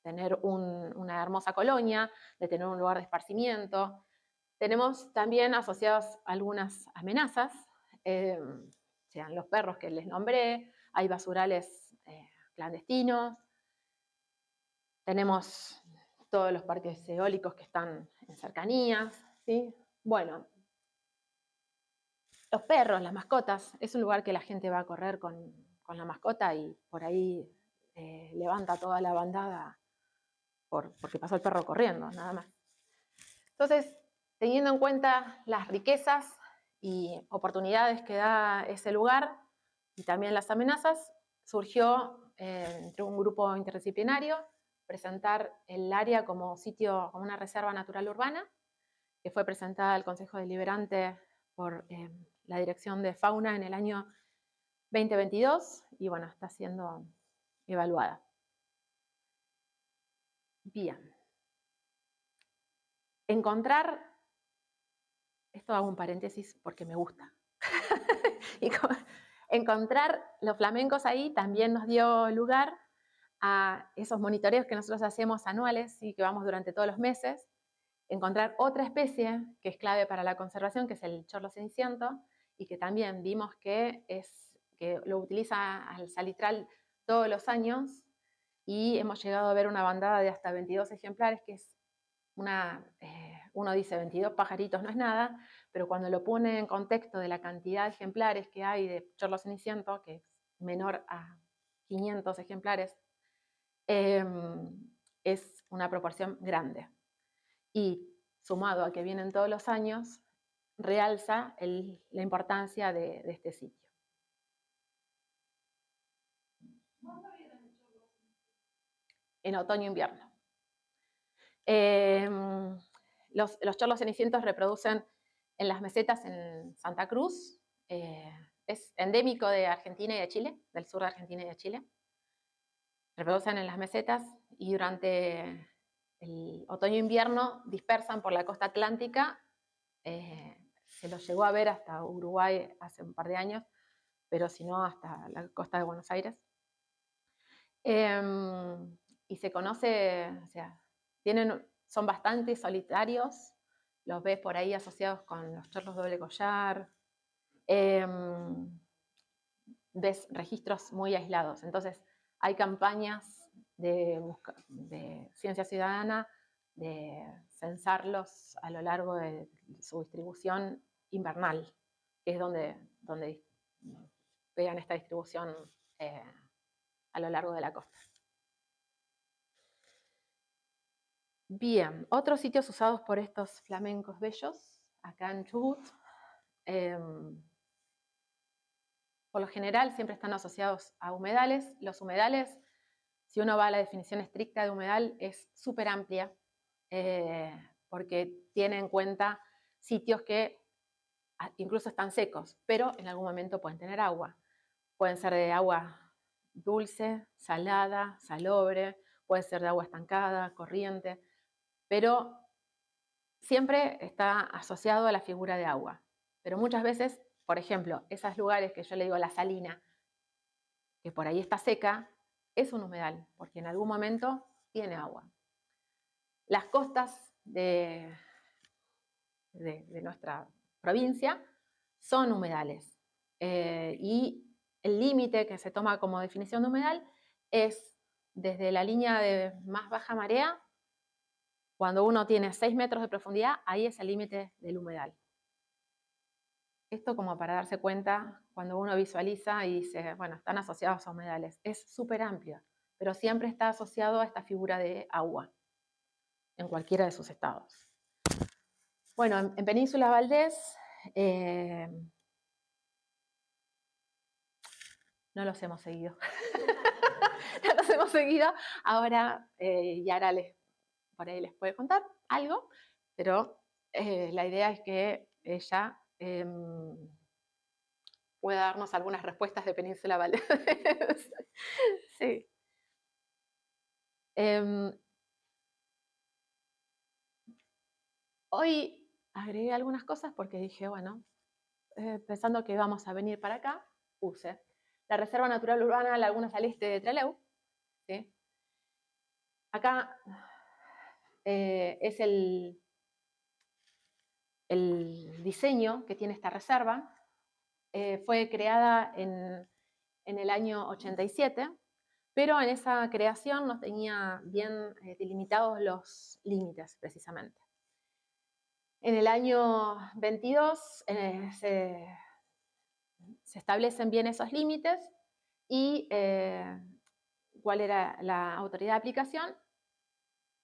tener una hermosa colonia, de tener un lugar de esparcimiento, tenemos también asociadas algunas amenazas, sean los perros que les nombré, hay basurales clandestinos, tenemos todos los parques eólicos que están en cercanías, ¿sí? Bueno, los perros, las mascotas, es un lugar que la gente va a correr con la mascota y por ahí levanta toda la bandada porque pasó el perro corriendo, nada más. Entonces, teniendo en cuenta las riquezas y oportunidades que da ese lugar y también las amenazas, surgió entre un grupo interdisciplinario presentar el área como sitio, como una reserva natural urbana, que fue presentada al Consejo Deliberante por la Dirección de Fauna en el año 2022 y bueno, está siendo evaluada. Bien. Esto hago un paréntesis porque me gusta. Encontrar los flamencos ahí también nos dio lugar a esos monitoreos que nosotros hacemos anuales y que vamos durante todos los meses, encontrar otra especie que es clave para la conservación, que es el chorlo ceniciento, y que también vimos que lo utiliza al salitral todos los años, y hemos llegado a ver una bandada de hasta 22 ejemplares, que es uno dice 22 pajaritos no es nada, pero cuando lo pone en contexto de la cantidad de ejemplares que hay de chorlo ceniciento, que es menor a 500 ejemplares, es una proporción grande. Y sumado a que vienen todos los años, realza la importancia de este sitio. En otoño-invierno. Los chorlos cenicientos reproducen en las mesetas en Santa Cruz. Es endémico de Argentina y de Chile, del sur de Argentina y de Chile. Reproducen en las mesetas y durante el otoño-invierno dispersan por la costa atlántica. Se los llegó a ver hasta Uruguay hace un par de años, pero si no hasta la costa de Buenos Aires. Y se conoce, o sea, son bastante solitarios, los ves por ahí asociados con los chorlos doble collar, ves registros muy aislados. Entonces, hay campañas de ciencia ciudadana de censarlos a lo largo de su distribución invernal, que es donde pegan esta distribución a lo largo de la costa. Bien, otros sitios usados por estos flamencos bellos, acá en Chubut, por lo general siempre están asociados a humedales. Los humedales, si uno va a la definición estricta de humedal, es súper amplia, porque tiene en cuenta sitios que incluso están secos, pero en algún momento pueden tener agua. Pueden ser de agua dulce, salada, salobre, puede ser de agua estancada, corriente, pero siempre está asociado a la figura de agua. Pero muchas veces, por ejemplo, esos lugares que yo le digo la salina, que por ahí está seca, es un humedal, porque en algún momento tiene agua. Las costas de nuestra provincia son humedales. Y el límite que se toma como definición de humedal es desde la línea de más baja marea, cuando uno tiene 6 metros de profundidad, ahí es el límite del humedal. Esto como para darse cuenta cuando uno visualiza y dice, bueno, están asociados a humedales. Es súper amplio, pero siempre está asociado a esta figura de agua, en cualquiera de sus estados. Bueno, en Península Valdés, no los hemos seguido. No los hemos seguido. Ahora, Yara por ahí les puede contar algo, pero la idea es que ella pueda darnos algunas respuestas de Península Valdés. Sí. Hoy agregué algunas cosas porque dije, bueno, pensando que íbamos a venir para acá, puse la Reserva Natural Urbana Lagunas al Este de Trelew. ¿Sí? Acá es el diseño que tiene esta reserva. Fue creada en el año 87, pero en esa creación no tenía bien delimitados los límites, precisamente. En el año 22 se establecen bien esos límites y cuál era la autoridad de aplicación,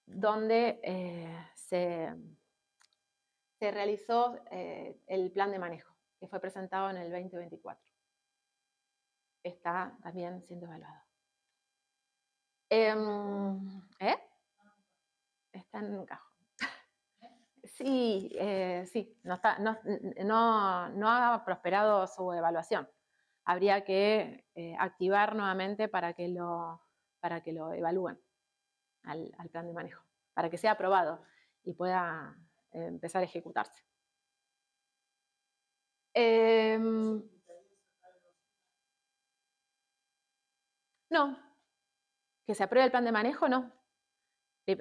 donde se realizó el plan de manejo, que fue presentado en el 2024. Está también siendo evaluado. Está en un cajón. Sí, sí, no ha prosperado su evaluación. Habría que activar nuevamente para que lo evalúen al plan de manejo, para que sea aprobado y pueda empezar a ejecutarse. No, que se apruebe el plan de manejo, no.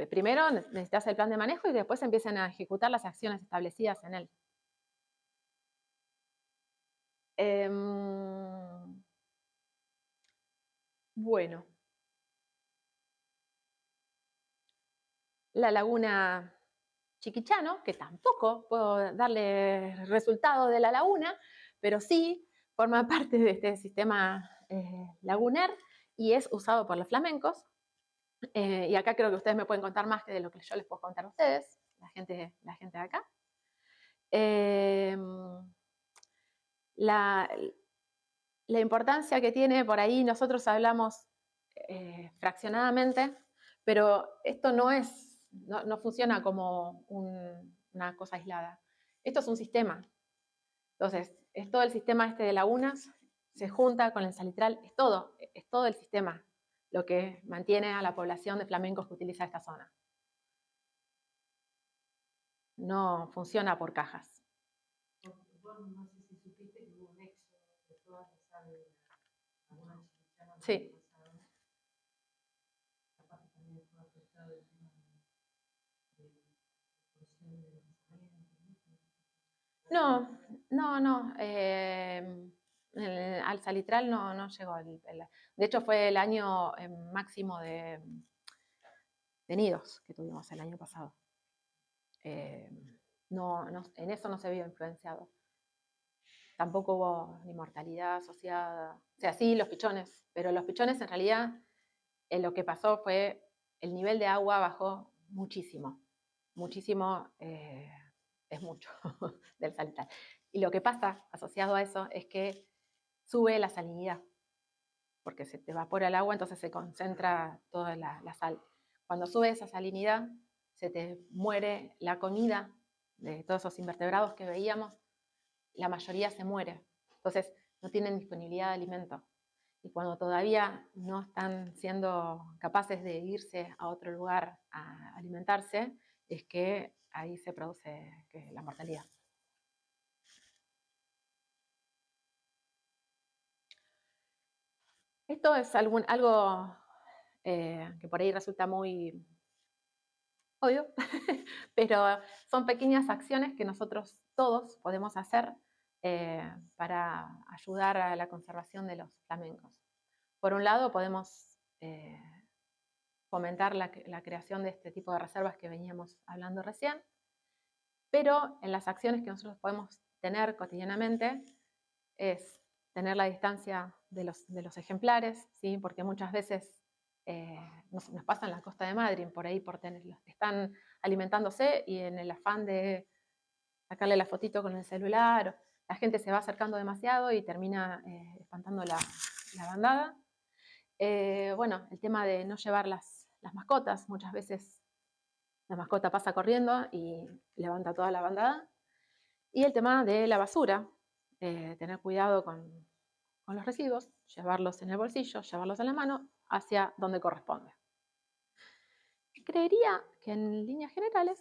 Primero necesitas el plan de manejo y después empiezan a ejecutar las acciones establecidas en él. Bueno. La laguna Chiquichano, que tampoco puedo darle resultado de la laguna, pero sí forma parte de este sistema lagunar y es usado por los flamencos. Y acá creo que ustedes me pueden contar más que de lo que yo les puedo contar a ustedes, la gente de acá. La importancia que tiene por ahí, nosotros hablamos fraccionadamente, pero esto no funciona como una cosa aislada. Esto es un sistema. Entonces, es todo el sistema este de lagunas, se junta con el salitral, es todo el sistema lo que mantiene a la población de flamencos que utiliza esta zona. No funciona por cajas. No sé si supiste que hubo un éxodo de todas las aves de la laguna Chiquichano. Sí. Capaz que también fue afectado el tema de exposición de lanzamientos. No. Al salitral no llegó. De hecho, fue el año máximo de nidos que tuvimos el año pasado. En eso no se vio influenciado. Tampoco hubo ni mortalidad asociada. O sea, sí, los pichones, pero los pichones en realidad lo que pasó fue el nivel de agua bajó muchísimo. Muchísimo es mucho del salitral. Y lo que pasa asociado a eso es que sube la salinidad, porque se te evapora el agua, entonces se concentra toda la sal. Cuando sube esa salinidad, se te muere la comida de todos esos invertebrados que veíamos, la mayoría se muere. Entonces, no tienen disponibilidad de alimento. Y cuando todavía no están siendo capaces de irse a otro lugar a alimentarse, es que ahí se produce la mortalidad. Esto es algo que por ahí resulta muy obvio, pero son pequeñas acciones que nosotros todos podemos hacer para ayudar a la conservación de los flamencos. Por un lado, podemos fomentar la creación de este tipo de reservas que veníamos hablando recién, pero en las acciones que nosotros podemos tener cotidianamente es tener la distancia de los ejemplares, ¿sí? Porque muchas veces nos pasa en la costa de Madryn, por ahí están alimentándose y en el afán de sacarle la fotito con el celular, la gente se va acercando demasiado y termina espantando la bandada. Bueno, el tema de no llevar las mascotas, muchas veces la mascota pasa corriendo y levanta toda la bandada. Y el tema de la basura, tener cuidado con los residuos, llevarlos en el bolsillo, llevarlos en la mano, hacia donde corresponde. Creería que en líneas generales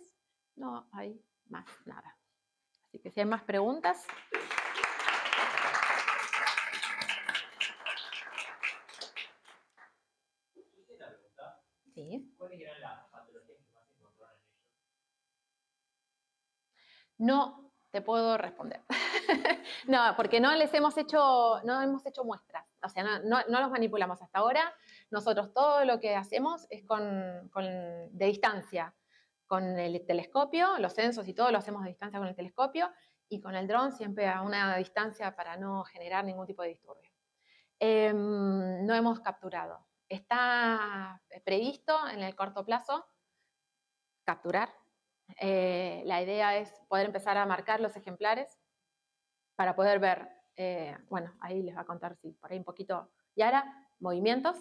no hay más nada. Así que si hay más preguntas. Sí. ¿Cuáles eran las patologías que más encontraron en ellos? No te puedo responder. No, porque no hemos hecho muestras. O sea, no los manipulamos hasta ahora. Nosotros todo lo que hacemos es de distancia. Con el telescopio, los censos y todo lo hacemos de distancia con el telescopio y con el dron siempre a una distancia para no generar ningún tipo de disturbio. No hemos capturado. Está previsto en el corto plazo capturar. La idea es poder empezar a marcar los ejemplares para poder ver, bueno, ahí les va a contar, sí, por ahí un poquito Yara, movimientos.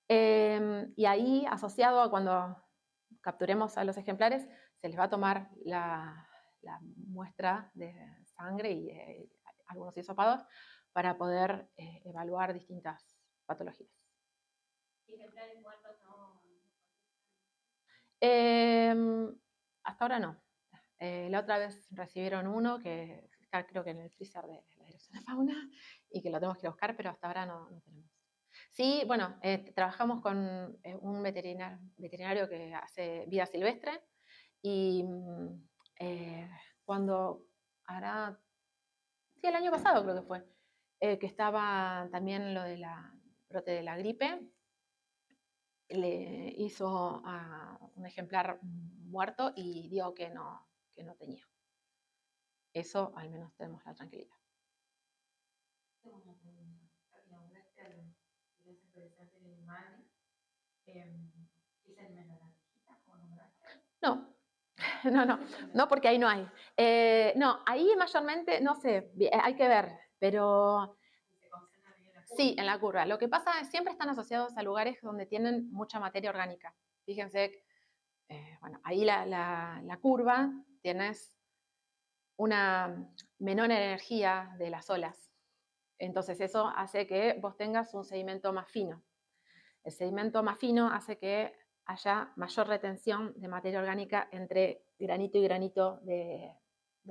Y ahí, asociado a cuando capturemos a los ejemplares, se les va a tomar la muestra de sangre y algunos hisopados para poder evaluar distintas patologías. ¿Y ejemplares muertos no? Hasta ahora no. La otra vez recibieron uno que está creo que en el freezer de la Dirección de Fauna y que lo tenemos que ir a buscar, pero hasta ahora no tenemos. Sí, bueno, trabajamos con un veterinario que hace vida silvestre y cuando hará, sí, el año pasado creo que fue, que estaba también lo de la brote de la gripe, le hizo a un ejemplar muerto y dio que no tenía. Eso al menos tenemos la tranquilidad. Tengo una pregunta. ¿Y se alimentan las abejitas como nombraste? No, porque ahí no hay. No, ahí mayormente, no sé, hay que ver, pero sí, en la curva. Lo que pasa es que siempre están asociados a lugares donde tienen mucha materia orgánica. Fíjense, bueno, ahí la curva tienes una menor energía de las olas. Entonces eso hace que vos tengas un sedimento más fino. El sedimento más fino hace que haya mayor retención de materia orgánica entre granito y granito de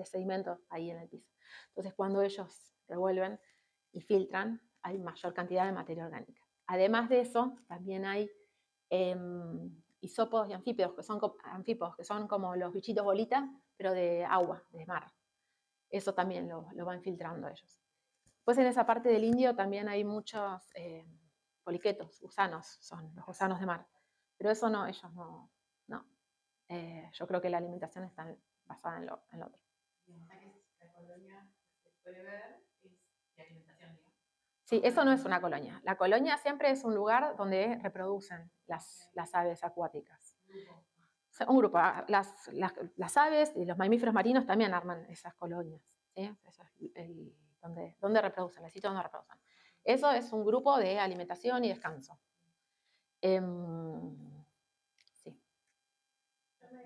sedimento ahí en el piso. Entonces cuando ellos revuelven y filtran, hay mayor cantidad de materia orgánica. Además de eso, también hay isópodos y anfípodos, que son como los bichitos bolitas, pero de agua, de mar. Eso también lo van filtrando ellos. Pues en esa parte del Indio también hay muchos poliquetos, gusanos, son los gusanos de mar. Pero eso no, ellos no. Yo creo que la alimentación está basada en lo otro. La colonia que se puede ver es de alimentación, digamos. Sí, eso no es una colonia. La colonia siempre es un lugar donde reproducen las aves acuáticas. Un grupo. Las aves y los mamíferos marinos también arman esas colonias, ¿sí? Eso es donde reproducen, el sitio donde reproducen. Eso es un grupo de alimentación y descanso. Sí. Yo me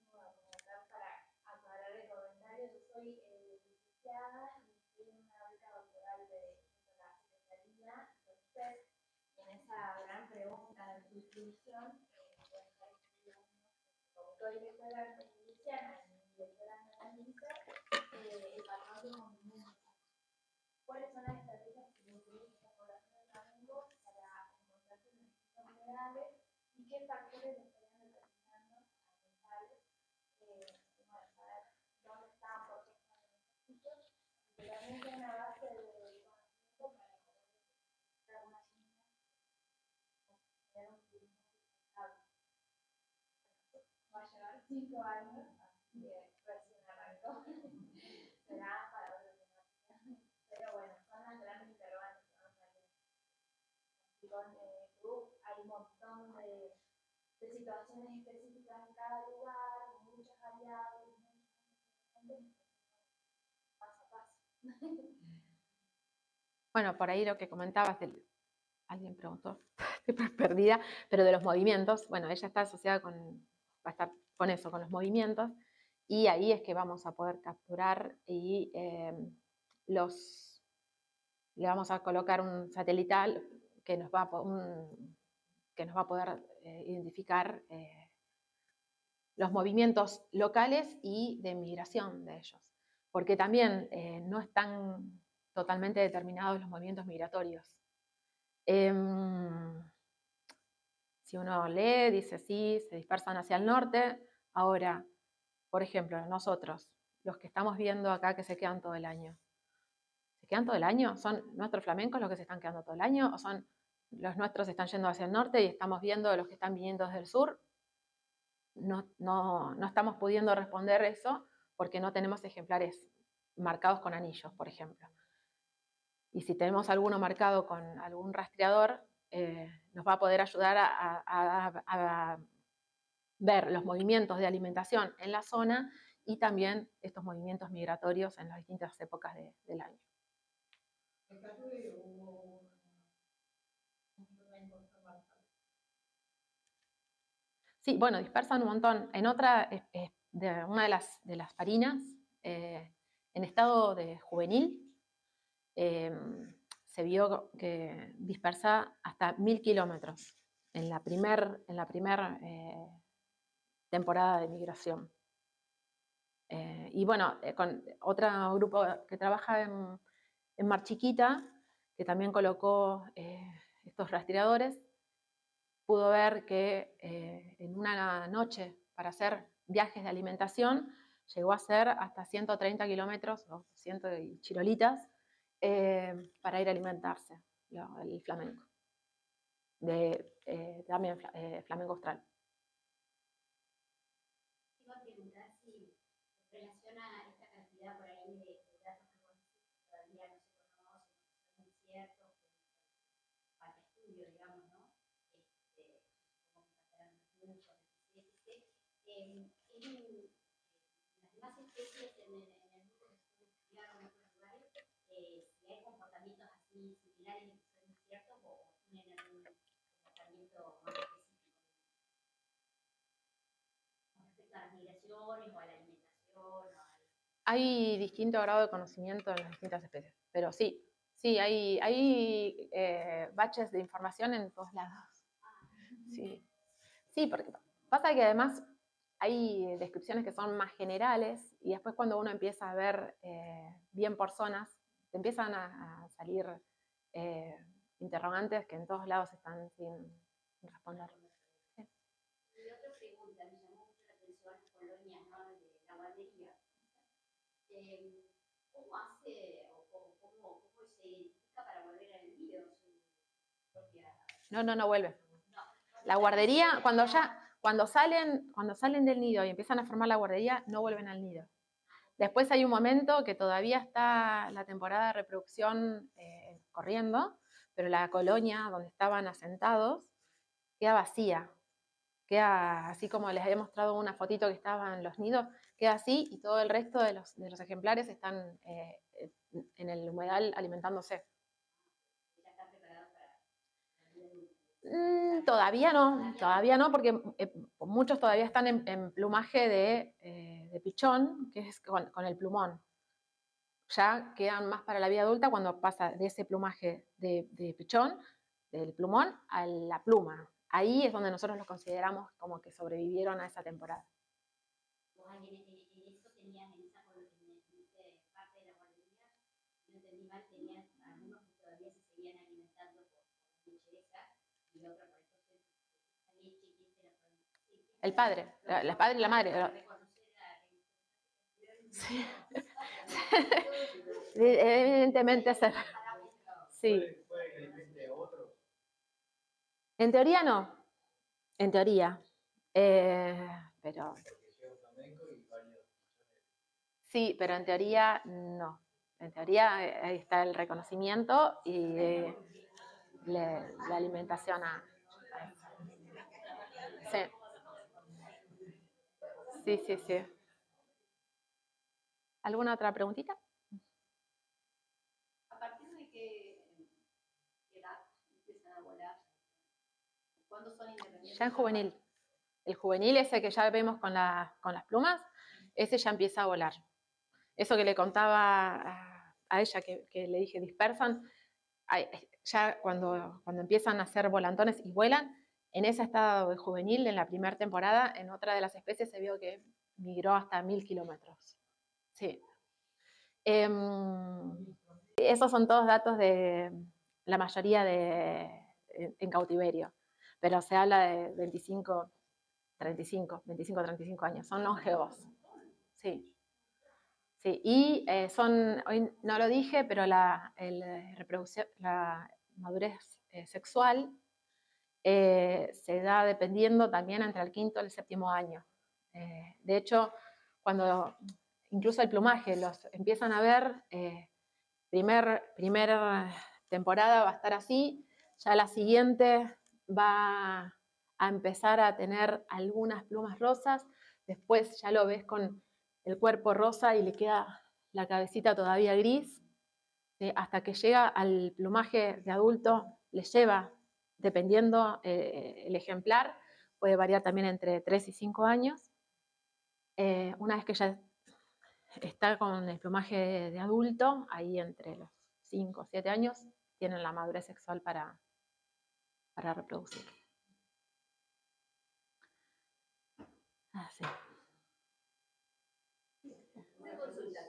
sumo a comentar para aclarar el comentario. Yo soy licenciada y estoy en una beca doctoral de la Secretaría de UNICEF. Y en esa gran pregunta de suscripción, como directora de arte miliciana y directora de UNICEF, el patrón de movimientos. ¿Cuáles son las estrategias que se utilizan en la población de Flamengo para encontrarse en distintos minerales y qué factores estarían determinando ambientales? Bueno, saber dónde están, por qué están en estos sitios, y que también sea una base de conocimiento para poder encontrar una línea tener un turismo sustentable. Va a llevar 5 años, así que recién arrancó. Será para otra temática. Pero bueno, son las grandes interrogantes que vamos a tener. Y con hay un montón de situaciones específicas en cada lugar, muchas variables, paso a paso. Bueno, por ahí lo que comentabas, alguien preguntó, estoy perdida, pero de los movimientos, bueno, ella está asociada va a estar con eso, con los movimientos, y ahí es que vamos a poder capturar y le vamos a colocar un satelital que nos va a poder identificar los movimientos locales y de migración de ellos, porque también no están totalmente determinados los movimientos migratorios. Si uno lee, dice sí, se dispersan hacia el norte. Ahora, por ejemplo, nosotros, los que estamos viendo acá que se quedan todo el año, ¿se quedan todo el año? ¿Son nuestros flamencos los que se están quedando todo el año? ¿O son los nuestros están yendo hacia el norte y estamos viendo los que están viniendo desde el sur? No estamos pudiendo responder eso porque no tenemos ejemplares marcados con anillos, por ejemplo. Y si tenemos alguno marcado con algún rastreador, nos va a poder ayudar a ver los movimientos de alimentación en la zona y también estos movimientos migratorios en las distintas épocas del año. Sí, bueno, dispersan un montón. En otra, una de las farinas, en estado de juvenil, se vio que dispersa hasta 1000 kilómetros en la primer temporada de migración. Y bueno, con otro grupo que trabaja en Mar Chiquita, que también colocó estos rastreadores, pudo ver que en una noche para hacer viajes de alimentación llegó a ser hasta 130 kilómetros o 100 chirolitas para ir a alimentarse el flamenco, también flamenco austral. Iba a preguntar si relaciona esta cantidad por ahí de datos que todavía no se conocen, no son ciertos, para el estudio, digamos, ¿no? Como que pasaron los muchos, etc. Las demás especies en el mundo que se pueden estudiar en otros lugares, si hay comportamientos así similares que son ciertos o tienen algún comportamiento más específico con respecto a las migraciones o a la alimentación. Hay distinto grado de conocimiento en las distintas especies, pero sí, hay baches de información en todos lados. Sí, porque pasa que además hay descripciones que son más generales y después cuando uno empieza a ver bien por zonas, te empiezan a salir interrogantes que en todos lados están sin responder. Sí. Y otra pregunta, me llamó mucho la atención las colonias, ¿no? De la guardería. ¿Cómo hace o cómo se identifica para volver al nido su propia? No vuelve. La guardería, cuando salen del nido y empiezan a formar la guardería, no vuelven al nido. Después hay un momento que todavía está la temporada de reproducción corriendo, pero la colonia donde estaban asentados queda vacía. Queda así como les había mostrado una fotito que estaban los nidos, queda así y todo el resto de los ejemplares están en el humedal alimentándose. Ya están preparados para la vida adulta. Todavía no, porque muchos todavía están en plumaje de pichón, que es con el plumón. Ya quedan más para la vida adulta cuando pasa de ese plumaje de pichón, del plumón, a la pluma. Ahí es donde nosotros los consideramos como que sobrevivieron a esa temporada. Vos en eso tenían, en esa parte de la guardería, no entendí mal, tenían algunos que todavía se seguían alimentando por leche esa, y otros por entonces esa leche, ¿quién se la producía? El padre, el padre y la madre. Sí. Evidentemente sí. ¿Puede que alimente otros? En teoría no. En teoría. Pero. Sí, pero en teoría no. En teoría ahí está el reconocimiento y la alimentación a sí. Sí. ¿Alguna otra preguntita? ¿A partir de qué edad empiezan a volar? ¿Cuándo son independientes? Ya en juvenil. El juvenil, ese que ya vemos con las plumas, ese ya empieza a volar. Eso que le contaba a ella, que le dije dispersan, ya cuando empiezan a ser volantones y vuelan, en ese estado de juvenil, en la primera temporada, en otra de las especies se vio que migró hasta 1000 kilómetros. Sí. Esos son todos datos de la mayoría en cautiverio, pero se habla de 25, 35 años, son longevos. Sí. Y hoy no lo dije, pero la madurez sexual se da dependiendo también entre el 5º y el 7º año. De hecho, cuando incluso el plumaje los empiezan a ver, primera temporada va a estar así, ya la siguiente va a empezar a tener algunas plumas rosas, después ya lo ves con el cuerpo rosa y le queda la cabecita todavía gris, hasta que llega al plumaje de adulto, le lleva, dependiendo el ejemplar, puede variar también entre 3 y 5 años. Una vez que ya está con el plumaje de adulto, ahí entre los 5 o 7 años, tienen la madurez sexual para reproducir. Sí. Una consulta.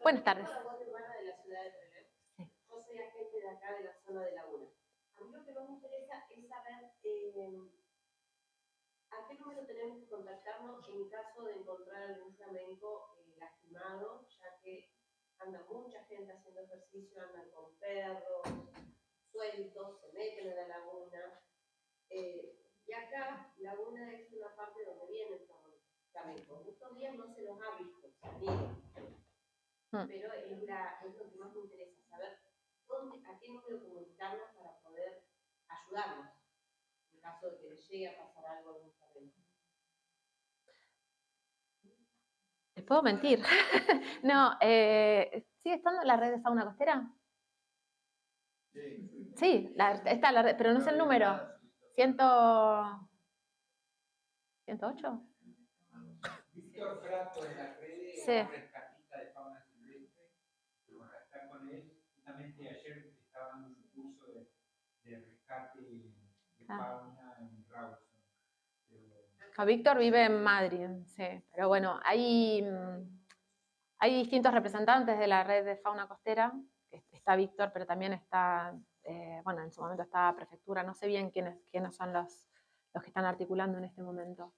Buenas tardes. Soy Guatemala, de la ciudad de Trelew. Sí. Yo soy agente de acá, de la zona de Laguna. A mí lo que más me interesa es saber a qué número tenemos que contactarnos en caso de encontrar algún flamenco lastimado, ya que anda mucha gente haciendo ejercicio, andan con perros, sueltos, se meten en la laguna. Y acá, Laguna es una parte donde vienen flamencos. Estos días no se los ha visto, se han ido. Pero es lo que más me interesa, saber a qué número comunicarnos para poder ayudarnos en caso de que les llegue a pasar algo a un flamenco. ¿Les puedo mentir? No, ¿sigue estando la red de fauna costera? Sí, está la red, pero no sé el número. 108. Víctor Frato en las redes, Sí. rescatista de fauna silvestre, contactar con él. Justamente ayer estaba dando un curso de rescate de fauna en Rawson. Víctor vive en Madrid, sí, pero bueno, hay distintos representantes de la red de fauna costera. Está Víctor, pero también está, en su momento está Prefectura, no sé bien quiénes son los que están articulando en este momento.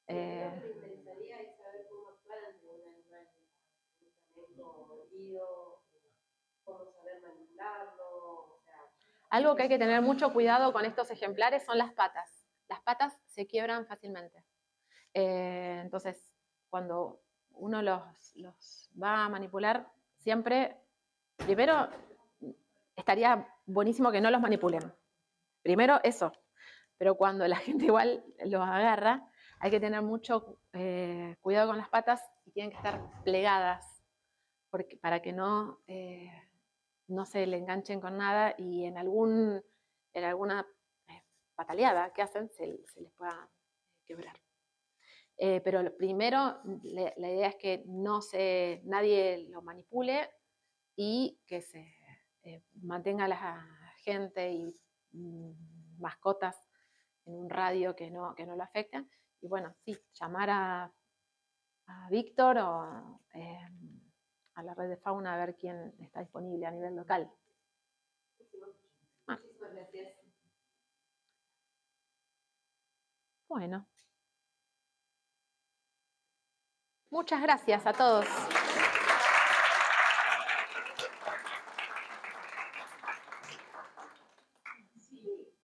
Lo que me interesaría es saber cómo actuar ante un animal, un flamenco herido, cómo saber manipularlo. Algo que hay que tener mucho cuidado con estos ejemplares son las patas. Las patas se quiebran fácilmente. Entonces, cuando uno los va a manipular, siempre, primero, estaría buenísimo que no los manipulen. Primero eso. Pero cuando la gente igual los agarra, hay que tener mucho cuidado con las patas y tienen que estar plegadas para que no se le enganchen con nada y en alguna pataleada que hacen se les pueda quebrar. Pero primero la idea es que nadie lo manipule y que se mantenga la gente y mascotas en un radio que no lo afecten. Y bueno, sí, llamar a Víctor o a la red de fauna a ver quién está disponible a nivel local. Muchísimas gracias. Bueno. Muchas gracias a todos.